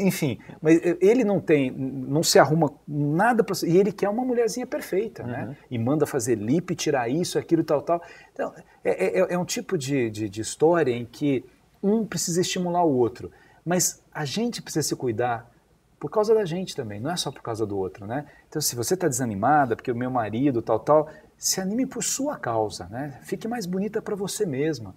enfim, mas ele não se arruma nada, e ele quer uma mulherzinha perfeita, né? E manda fazer lipo, tirar isso, aquilo, tal. Então, é um tipo de história em que um precisa estimular o outro, mas a gente precisa se cuidar por causa da gente também, não é só por causa do outro, né? Então, se você está desanimada, porque o meu marido, tal, se anime por sua causa, né? Fique mais bonita para você mesma.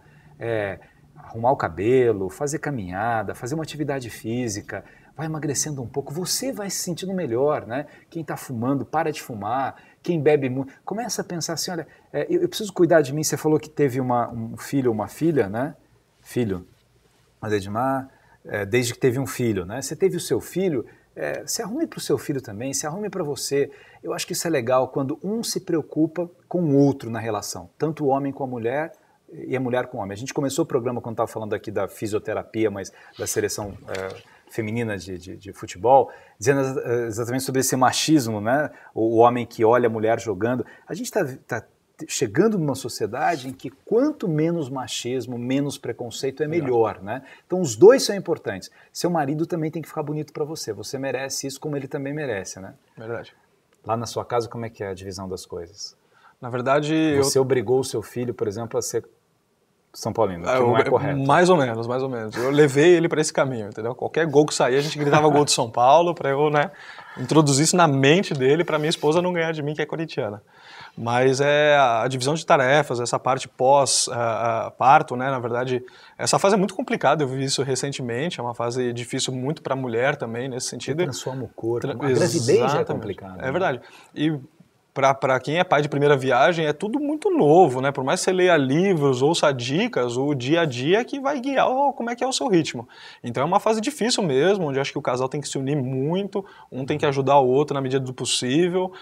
Arrumar o cabelo, fazer caminhada, fazer uma atividade física, vai emagrecendo um pouco, você vai se sentindo melhor, né? Quem está fumando, para de fumar. Quem bebe muito, começa a pensar assim, olha, eu preciso cuidar de mim. Você falou que teve um filho ou uma filha, né? Filho, mas Edmar, desde que teve um filho, né? Você teve o seu filho, se arrume para o seu filho também, se arrume para você. Eu acho que isso é legal quando um se preocupa com o outro na relação, tanto o homem com a mulher e a mulher com o homem. A gente começou o programa quando estava falando aqui da fisioterapia, mas da seleção feminina de futebol, dizendo exatamente sobre esse machismo, né? O homem que olha a mulher jogando. A gente está chegando numa sociedade em que quanto menos machismo, menos preconceito é melhor, né? Então os dois são importantes. Seu marido também tem que ficar bonito para você. Você merece isso como ele também merece, né? Verdade. Lá na sua casa, como é que é a divisão das coisas? Na verdade, você obrigou o seu filho, por exemplo, a ser São Paulino, que não é correto. Mais ou menos. Eu levei ele para esse caminho, entendeu? Qualquer gol que saía, a gente gritava gol de São Paulo para eu, né, introduzir isso na mente dele para minha esposa não ganhar de mim, que é corintiana. Mas a divisão de tarefas, essa parte pós-parto, né, na verdade, essa fase é muito complicada, eu vi isso recentemente, é uma fase difícil muito para a mulher também, nesse sentido. Você transforma o corpo, a gravidez é complicada. É verdade. E para quem é pai de primeira viagem, é tudo muito novo, né? Por mais que você leia livros, ouça dicas, o dia a dia é que vai guiar como é que é o seu ritmo. Então é uma fase difícil mesmo, onde acho que o casal tem que se unir muito, um tem que ajudar o outro na medida do possível,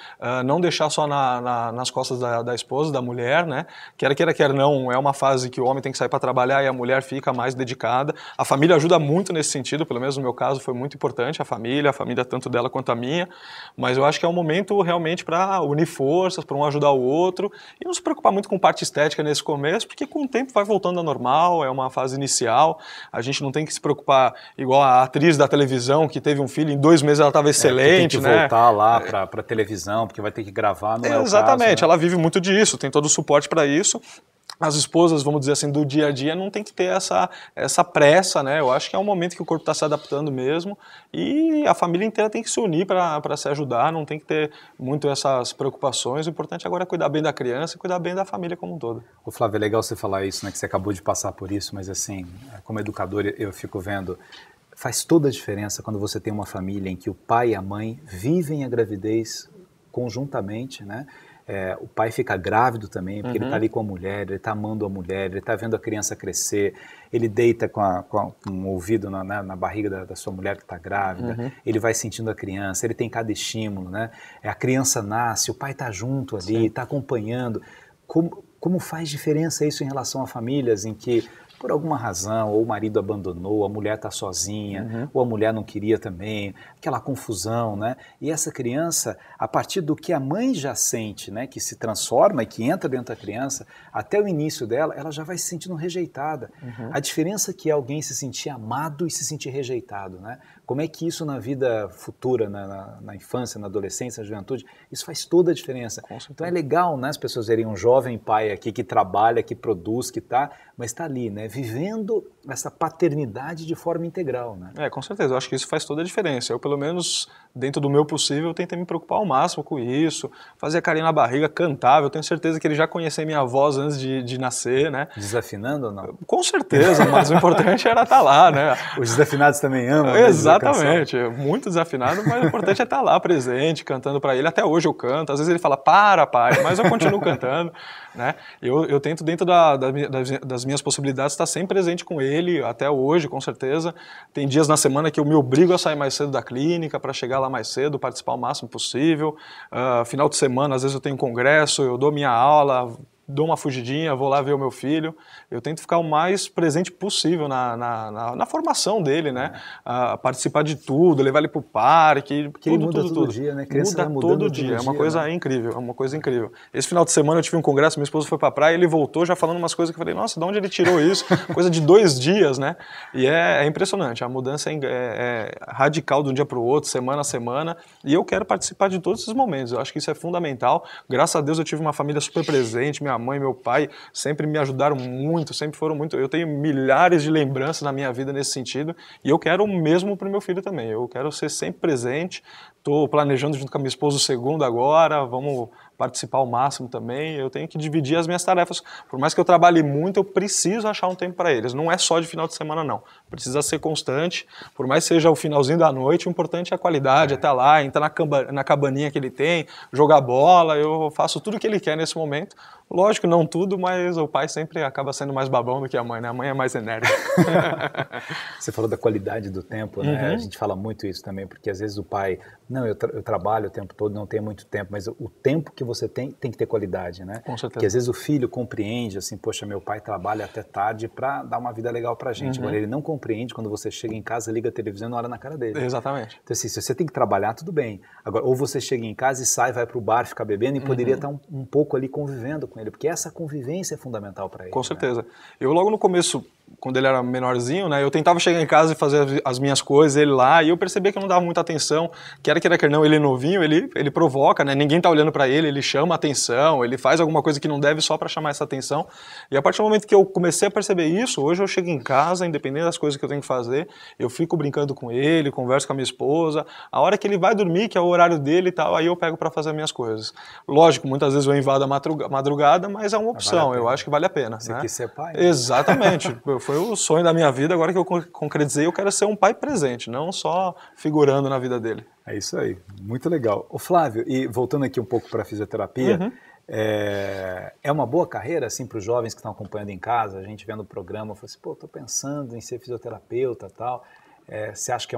não deixar só nas costas da esposa, da mulher, né? Quer não, é uma fase que o homem tem que sair para trabalhar e a mulher fica mais dedicada. A família ajuda muito nesse sentido, pelo menos no meu caso foi muito importante, a família tanto dela quanto a minha, mas eu acho que é um momento realmente para unir forças, para um ajudar o outro, e não se preocupar muito com parte estética nesse começo, porque com o tempo vai voltando ao normal, é uma fase inicial, a gente não tem que se preocupar igual a atriz da televisão que teve um filho, em 2 meses ela estava excelente, tem que voltar lá para televisão, porque vai ter que gravar, não é o caso, exatamente, né? Ela vive muito disso, tem todo o suporte para isso. as esposas, vamos dizer assim, do dia a dia, não tem que ter essa pressa, né? Eu acho que é um momento que o corpo está se adaptando mesmo e a família inteira tem que se unir para se ajudar, não tem que ter muito essas preocupações. O importante agora é cuidar bem da criança e cuidar bem da família como um todo. Ô Flávio, é legal você falar isso, né? Que você acabou de passar por isso, mas assim, como educador eu fico vendo, faz toda a diferença quando você tem uma família em que o pai e a mãe vivem a gravidez conjuntamente, né? O pai fica grávido também, porque ele está ali com a mulher, ele está amando a mulher, ele está vendo a criança crescer, ele deita com um ouvido na barriga da sua mulher que está grávida, ele vai sentindo a criança, ele tem cada estímulo, né? A criança nasce, o pai está junto ali, está acompanhando. Como faz diferença isso em relação a famílias em que, por alguma razão, ou o marido abandonou, a mulher está sozinha, ou a mulher não queria também, aquela confusão, né? E essa criança, a partir do que a mãe já sente, né, que se transforma e que entra dentro da criança, até o início dela, ela já vai se sentindo rejeitada. A diferença que é alguém se sentir amado e se sentir rejeitado, né? Como é que isso na vida futura, na infância, na adolescência, na juventude, isso faz toda a diferença. Então é legal, né, as pessoas verem um jovem pai aqui que trabalha, que produz, que está, mas está ali, né, vivendo essa paternidade de forma integral, né? Com certeza, eu acho que isso faz toda a diferença. Eu, pelo menos, dentro do meu possível, tentei me preocupar ao máximo com isso, fazer carinho na barriga, cantava. Eu tenho certeza que ele já conhecia minha voz antes de nascer, né? Desafinando ou não? Com certeza, mas o importante era estar lá, né? Os desafinados também amam. Exatamente, muito desafinado, mas o importante é estar lá presente, cantando para ele. Até hoje eu canto, às vezes ele fala, para pai, mas eu continuo cantando, né? Eu tento, dentro das minhas possibilidades, estar sempre presente com ele, até hoje, com certeza. Tem dias na semana que eu me obrigo a sair mais cedo da clínica para chegar lá mais cedo, participar o máximo possível. Final de semana, às vezes eu tenho congresso, eu dou minha aula, dou uma fugidinha, vou lá ver o meu filho. Eu tento ficar o mais presente possível na formação dele, né? Participar de tudo, levar ele para o parque, porque ele muda todo dia, né? Muda todo dia, é uma coisa incrível, é uma coisa incrível. Esse final de semana eu tive um congresso, minha esposa foi para a praia, ele voltou já falando umas coisas que eu falei, nossa, de onde ele tirou isso? Coisa de 2 dias, né? E é impressionante, a mudança é radical de um dia para o outro, semana a semana, e eu quero participar de todos esses momentos, eu acho que isso é fundamental. Graças a Deus eu tive uma família super presente, minha mãe e meu pai sempre me ajudaram muito, sempre foram muito. Eu tenho milhares de lembranças na minha vida nesse sentido e eu quero o mesmo para o meu filho também. Eu quero ser sempre presente. Estou planejando junto com a minha esposa o segundo agora. Vamos participar ao máximo também. Eu tenho que dividir as minhas tarefas. Por mais que eu trabalhe muito, eu preciso achar um tempo para eles. Não é só de final de semana, não. Precisa ser constante. Por mais que seja o finalzinho da noite, o importante é a qualidade, é estar lá, entrar na cabaninha que ele tem, jogar bola. Eu faço tudo o que ele quer nesse momento. Lógico, não tudo, mas o pai sempre acaba sendo mais babão do que a mãe, né? A mãe é mais enérgica. Você falou da qualidade do tempo, né? A gente fala muito isso também, porque às vezes o pai, não, eu trabalho o tempo todo, não tenho muito tempo, mas o tempo que você tem que ter qualidade, né? Com certeza. Porque às vezes o filho compreende, assim, poxa, meu pai trabalha até tarde para dar uma vida legal pra gente. Agora ele não compreende quando você chega em casa, liga a televisão e olha na cara dele. Exatamente. Então assim, se você tem que trabalhar, tudo bem. Agora, ou você chega em casa e sai, vai pro bar, fica bebendo e poderia estar um pouco ali convivendo com ele, porque essa convivência é fundamental para ele. Com certeza. Eu logo no começo, quando ele era menorzinho, né, eu tentava chegar em casa e fazer as minhas coisas, ele lá, e eu percebia que eu não dava muita atenção, quer não, ele novinho, ele provoca, né, ninguém tá olhando para ele chama atenção, ele faz alguma coisa que não deve só para chamar essa atenção, e a partir do momento que eu comecei a perceber isso, hoje eu chego em casa, independente das coisas que eu tenho que fazer, eu fico brincando com ele, converso com a minha esposa, a hora que ele vai dormir, que é o horário dele e tal, aí eu pego para fazer as minhas coisas. Lógico, muitas vezes eu invado a madrugada, mas é uma opção, eu acho que vale a pena. Você né? quis ser pai? Exatamente. Foi o sonho da minha vida, agora que eu concretizei, eu quero ser um pai presente, não só figurando na vida dele. É isso aí, muito legal. Ô Flávio, e voltando aqui um pouco para a fisioterapia, é uma boa carreira assim para os jovens que estão acompanhando em casa, a gente vendo o programa, fala assim, pô, estou pensando em ser fisioterapeuta e tal, você acha que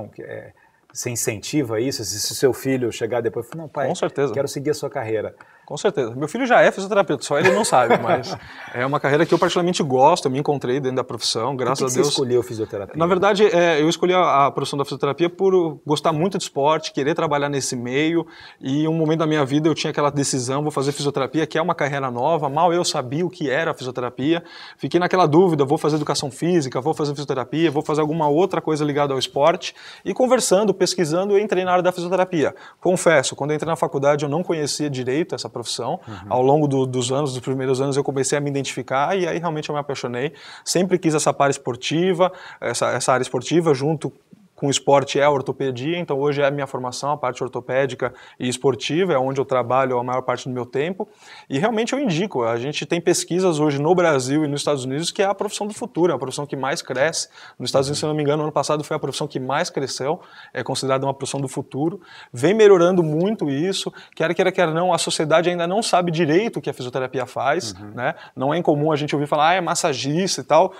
você incentiva isso? Se o seu filho chegar depois e falar, não pai, com certeza, quero seguir a sua carreira. Com certeza. Meu filho já é fisioterapeuta, só ele não sabe, mas é uma carreira que eu particularmente gosto, eu me encontrei dentro da profissão, graças a Deus. Você escolheu fisioterapia? Na verdade, eu escolhi a profissão da fisioterapia por gostar muito de esporte, querer trabalhar nesse meio, e um momento da minha vida eu tinha aquela decisão, vou fazer fisioterapia, que é uma carreira nova, mal eu sabia o que era a fisioterapia, fiquei naquela dúvida, vou fazer educação física, vou fazer fisioterapia, vou fazer alguma outra coisa ligada ao esporte, e conversando, pesquisando, eu entrei na área da fisioterapia. Confesso, quando eu entrei na faculdade eu não conhecia direito essa profissão, profissão. Ao longo dos anos, dos primeiros anos, eu comecei a me identificar e aí realmente eu me apaixonei. Sempre quis essa área esportiva, essa área esportiva junto com o esporte é a ortopedia, então hoje é a minha formação, a parte ortopédica e esportiva, é onde eu trabalho a maior parte do meu tempo, e realmente eu indico, a gente tem pesquisas hoje no Brasil e nos Estados Unidos que é a profissão do futuro, é a profissão que mais cresce. Nos Estados Unidos, se não me engano, ano passado foi a profissão que mais cresceu, é considerada uma profissão do futuro, vem melhorando muito isso, quer queira, quer não, a sociedade ainda não sabe direito o que a fisioterapia faz, né? Não é incomum a gente ouvir falar, é massagista e tal,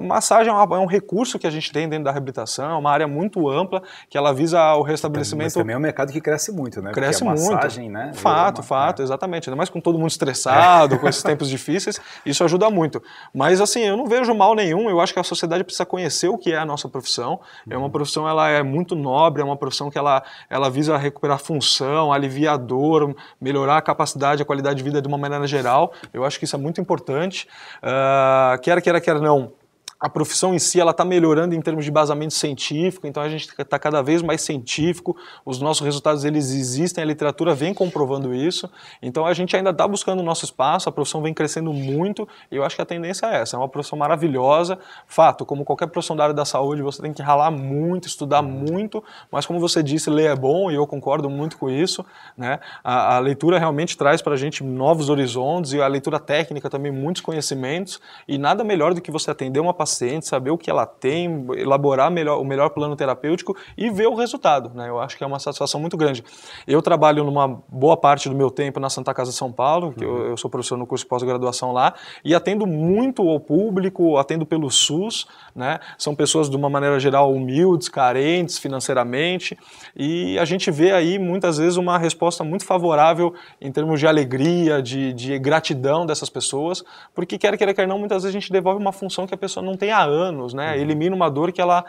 massagem é um recurso que a gente tem dentro da reabilitação, é uma área muito ampla, que ela visa o restabelecimento... Mas também é um mercado que cresce muito, né? Cresce porque a massagem, muito. Né? Fato, exatamente. Ainda mais com todo mundo estressado, com esses tempos difíceis, isso ajuda muito. Mas assim, eu não vejo mal nenhum, eu acho que a sociedade precisa conhecer o que é a nossa profissão. É uma profissão, ela é muito nobre, é uma profissão que ela visa recuperar função, aliviar a dor, melhorar a capacidade, a qualidade de vida de uma maneira geral. Eu acho que isso é muito importante. Quer não, a profissão em si ela está melhorando em termos de embasamento científico, então a gente está cada vez mais científico, os nossos resultados eles existem, a literatura vem comprovando isso, então a gente ainda está buscando o nosso espaço, a profissão vem crescendo muito e eu acho que a tendência é essa, é uma profissão maravilhosa, fato, como qualquer profissão da área da saúde, você tem que ralar muito, estudar muito, mas como você disse, ler é bom e eu concordo muito com isso, né? A leitura realmente traz para a gente novos horizontes e a leitura técnica também muitos conhecimentos e nada melhor do que você atender uma paciente, saber o que ela tem, elaborar o melhor plano terapêutico e ver o resultado, né? Eu acho que é uma satisfação muito grande. Eu trabalho numa boa parte do meu tempo na Santa Casa de São Paulo, que eu sou professor no curso de pós-graduação lá, e atendo muito ao público, atendo pelo SUS, né? São pessoas de uma maneira geral humildes, carentes financeiramente, e a gente vê aí muitas vezes uma resposta muito favorável em termos de alegria, de gratidão dessas pessoas, porque quer queira, quer não, muitas vezes a gente devolve uma função que a pessoa não tem há anos, né? Elimina uma dor que ela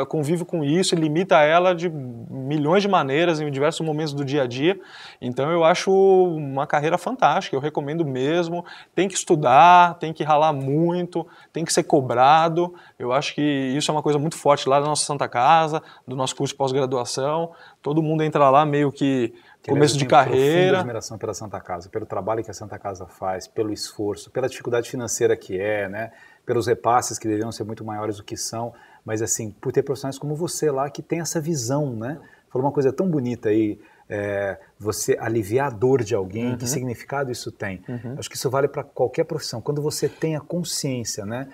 convive com isso e limita ela de milhões de maneiras em diversos momentos do dia a dia. Então eu acho uma carreira fantástica, eu recomendo mesmo. Tem que estudar, tem que ralar muito, tem que ser cobrado. Eu acho que isso é uma coisa muito forte lá da nossa Santa Casa, do nosso curso de pós-graduação. Todo mundo entra lá meio que começo de carreira. Profunda admiração pela Santa Casa, pelo trabalho que a Santa Casa faz, pelo esforço, pela dificuldade financeira que é, né? Pelos repasses que deveriam ser muito maiores do que são, mas assim, por ter profissionais como você lá que tem essa visão, né? Falou uma coisa tão bonita aí, você aliviar a dor de alguém, que significado isso tem? Acho que isso vale para qualquer profissão. Quando você tem a consciência, né?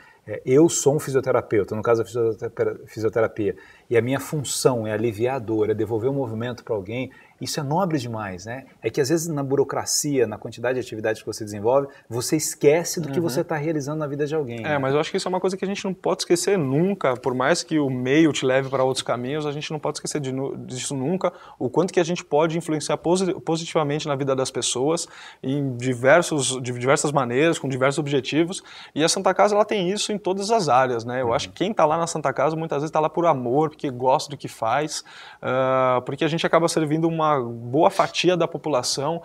Eu sou um fisioterapeuta, no caso da fisioterapia, e a minha função é aliviar a dor, é devolver o movimento para alguém, isso é nobre demais, né? É que às vezes na burocracia, na quantidade de atividades que você desenvolve, você esquece do que você está realizando na vida de alguém. Né? Mas eu acho que isso é uma coisa que a gente não pode esquecer nunca, por mais que o meio te leve para outros caminhos, a gente não pode esquecer disso nunca, o quanto que a gente pode influenciar positivamente na vida das pessoas, de diversas maneiras, com diversos objetivos, e a Santa Casa ela tem isso em todas as áreas, né? Eu acho que quem está lá na Santa Casa muitas vezes está lá por amor, porque gosta do que faz, porque a gente acaba servindo uma boa fatia da população,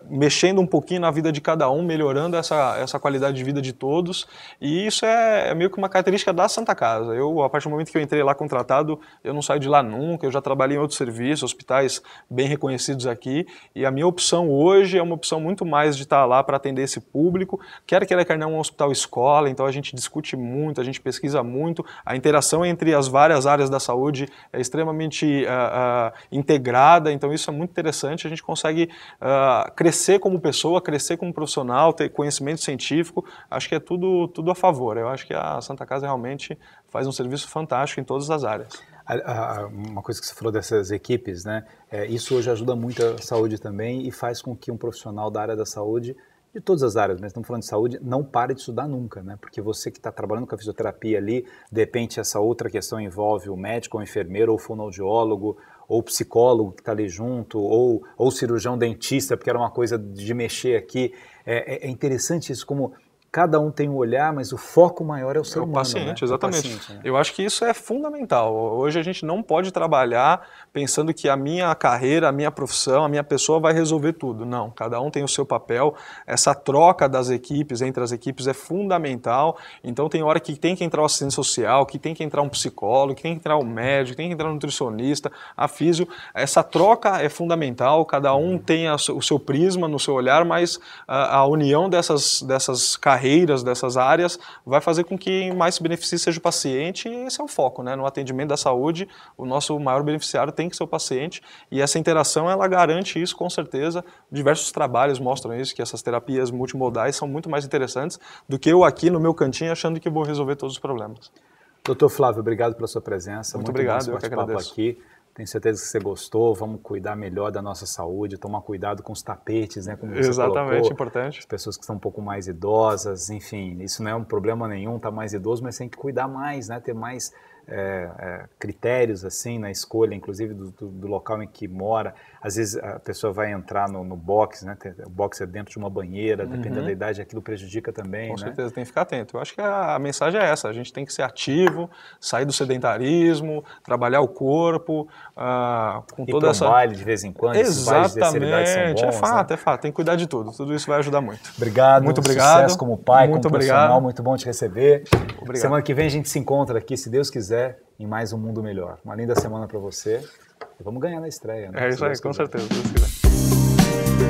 mexendo um pouquinho na vida de cada um, melhorando essa qualidade de vida de todos, e isso é meio que uma característica da Santa Casa. Eu, a partir do momento que eu entrei lá contratado, eu não saio de lá nunca, eu já trabalhei em outros serviços, hospitais bem reconhecidos aqui, e a minha opção hoje é uma opção muito mais de estar lá para atender esse público, quer não, um hospital escola, então a gente discute muito, a gente pesquisa muito, a interação entre as várias áreas da saúde é extremamente integrada, então isso é muito interessante, a gente consegue crescer como pessoa, crescer como profissional, ter conhecimento científico, acho que é tudo a favor, eu acho que a Santa Casa realmente faz um serviço fantástico em todas as áreas. Uma coisa que você falou dessas equipes, né? Isso hoje ajuda muito a saúde também e faz com que um profissional da área da saúde, de todas as áreas, mas estamos falando de saúde, não pare de estudar nunca, né? Porque você que está trabalhando com a fisioterapia ali, de repente essa outra questão envolve o médico, ou o enfermeiro, ou o fonoaudiólogo, ou o psicólogo que está ali junto, ou o cirurgião dentista, porque era uma coisa de mexer aqui. É interessante isso, como cada um tem um olhar, mas o foco maior é o ser humano. O paciente, né? exatamente. O paciente, né? Eu acho que isso é fundamental. Hoje a gente não pode trabalhar pensando que a minha carreira, a minha profissão, a minha pessoa vai resolver tudo. Não, cada um tem o seu papel. Essa troca das equipes, entre as equipes, é fundamental. Então tem hora que tem que entrar o assistente social, que tem que entrar um psicólogo, que tem que entrar um médico, que tem que entrar um nutricionista, a físio. Essa troca é fundamental, cada um tem o seu prisma no seu olhar, mas a união dessas carreiras, dessas áreas, vai fazer com que quem mais se beneficie seja o paciente, e esse é o foco, né? No atendimento da saúde, o nosso maior beneficiário tem que ser o paciente, e essa interação, ela garante isso, com certeza. Diversos trabalhos mostram isso, que essas terapias multimodais são muito mais interessantes do que eu aqui no meu cantinho achando que vou resolver todos os problemas. Doutor Flávio, obrigado pela sua presença. Muito obrigado, eu que agradeço. Aqui. Tenho certeza que você gostou. Vamos cuidar melhor da nossa saúde, tomar cuidado com os tapetes, né? Como você Exatamente, colocou. Importante. As pessoas que estão um pouco mais idosas, enfim, isso não é um problema nenhum, estar mais idoso, mas tem que cuidar mais, né? Ter mais critérios assim na escolha, inclusive do local em que mora. Às vezes a pessoa vai entrar no box, né? O box é dentro de uma banheira, dependendo da idade, aquilo prejudica também. Com certeza, tem que ficar atento. Eu acho que a mensagem é essa: a gente tem que ser ativo, sair do sedentarismo, trabalhar o corpo, com toda essa... baile de vez em quando. Exatamente, são bons, é fato, tem que cuidar de tudo. Tudo isso vai ajudar muito. Obrigado, muito obrigado. Sucesso como pai, muito como profissional, obrigado. Muito bom te receber. Obrigado. Semana que vem a gente se encontra aqui, se Deus quiser, em mais um Mundo Melhor. Uma linda semana para você. E vamos ganhar na estreia, né? É isso aí, com certeza, se Deus quiser.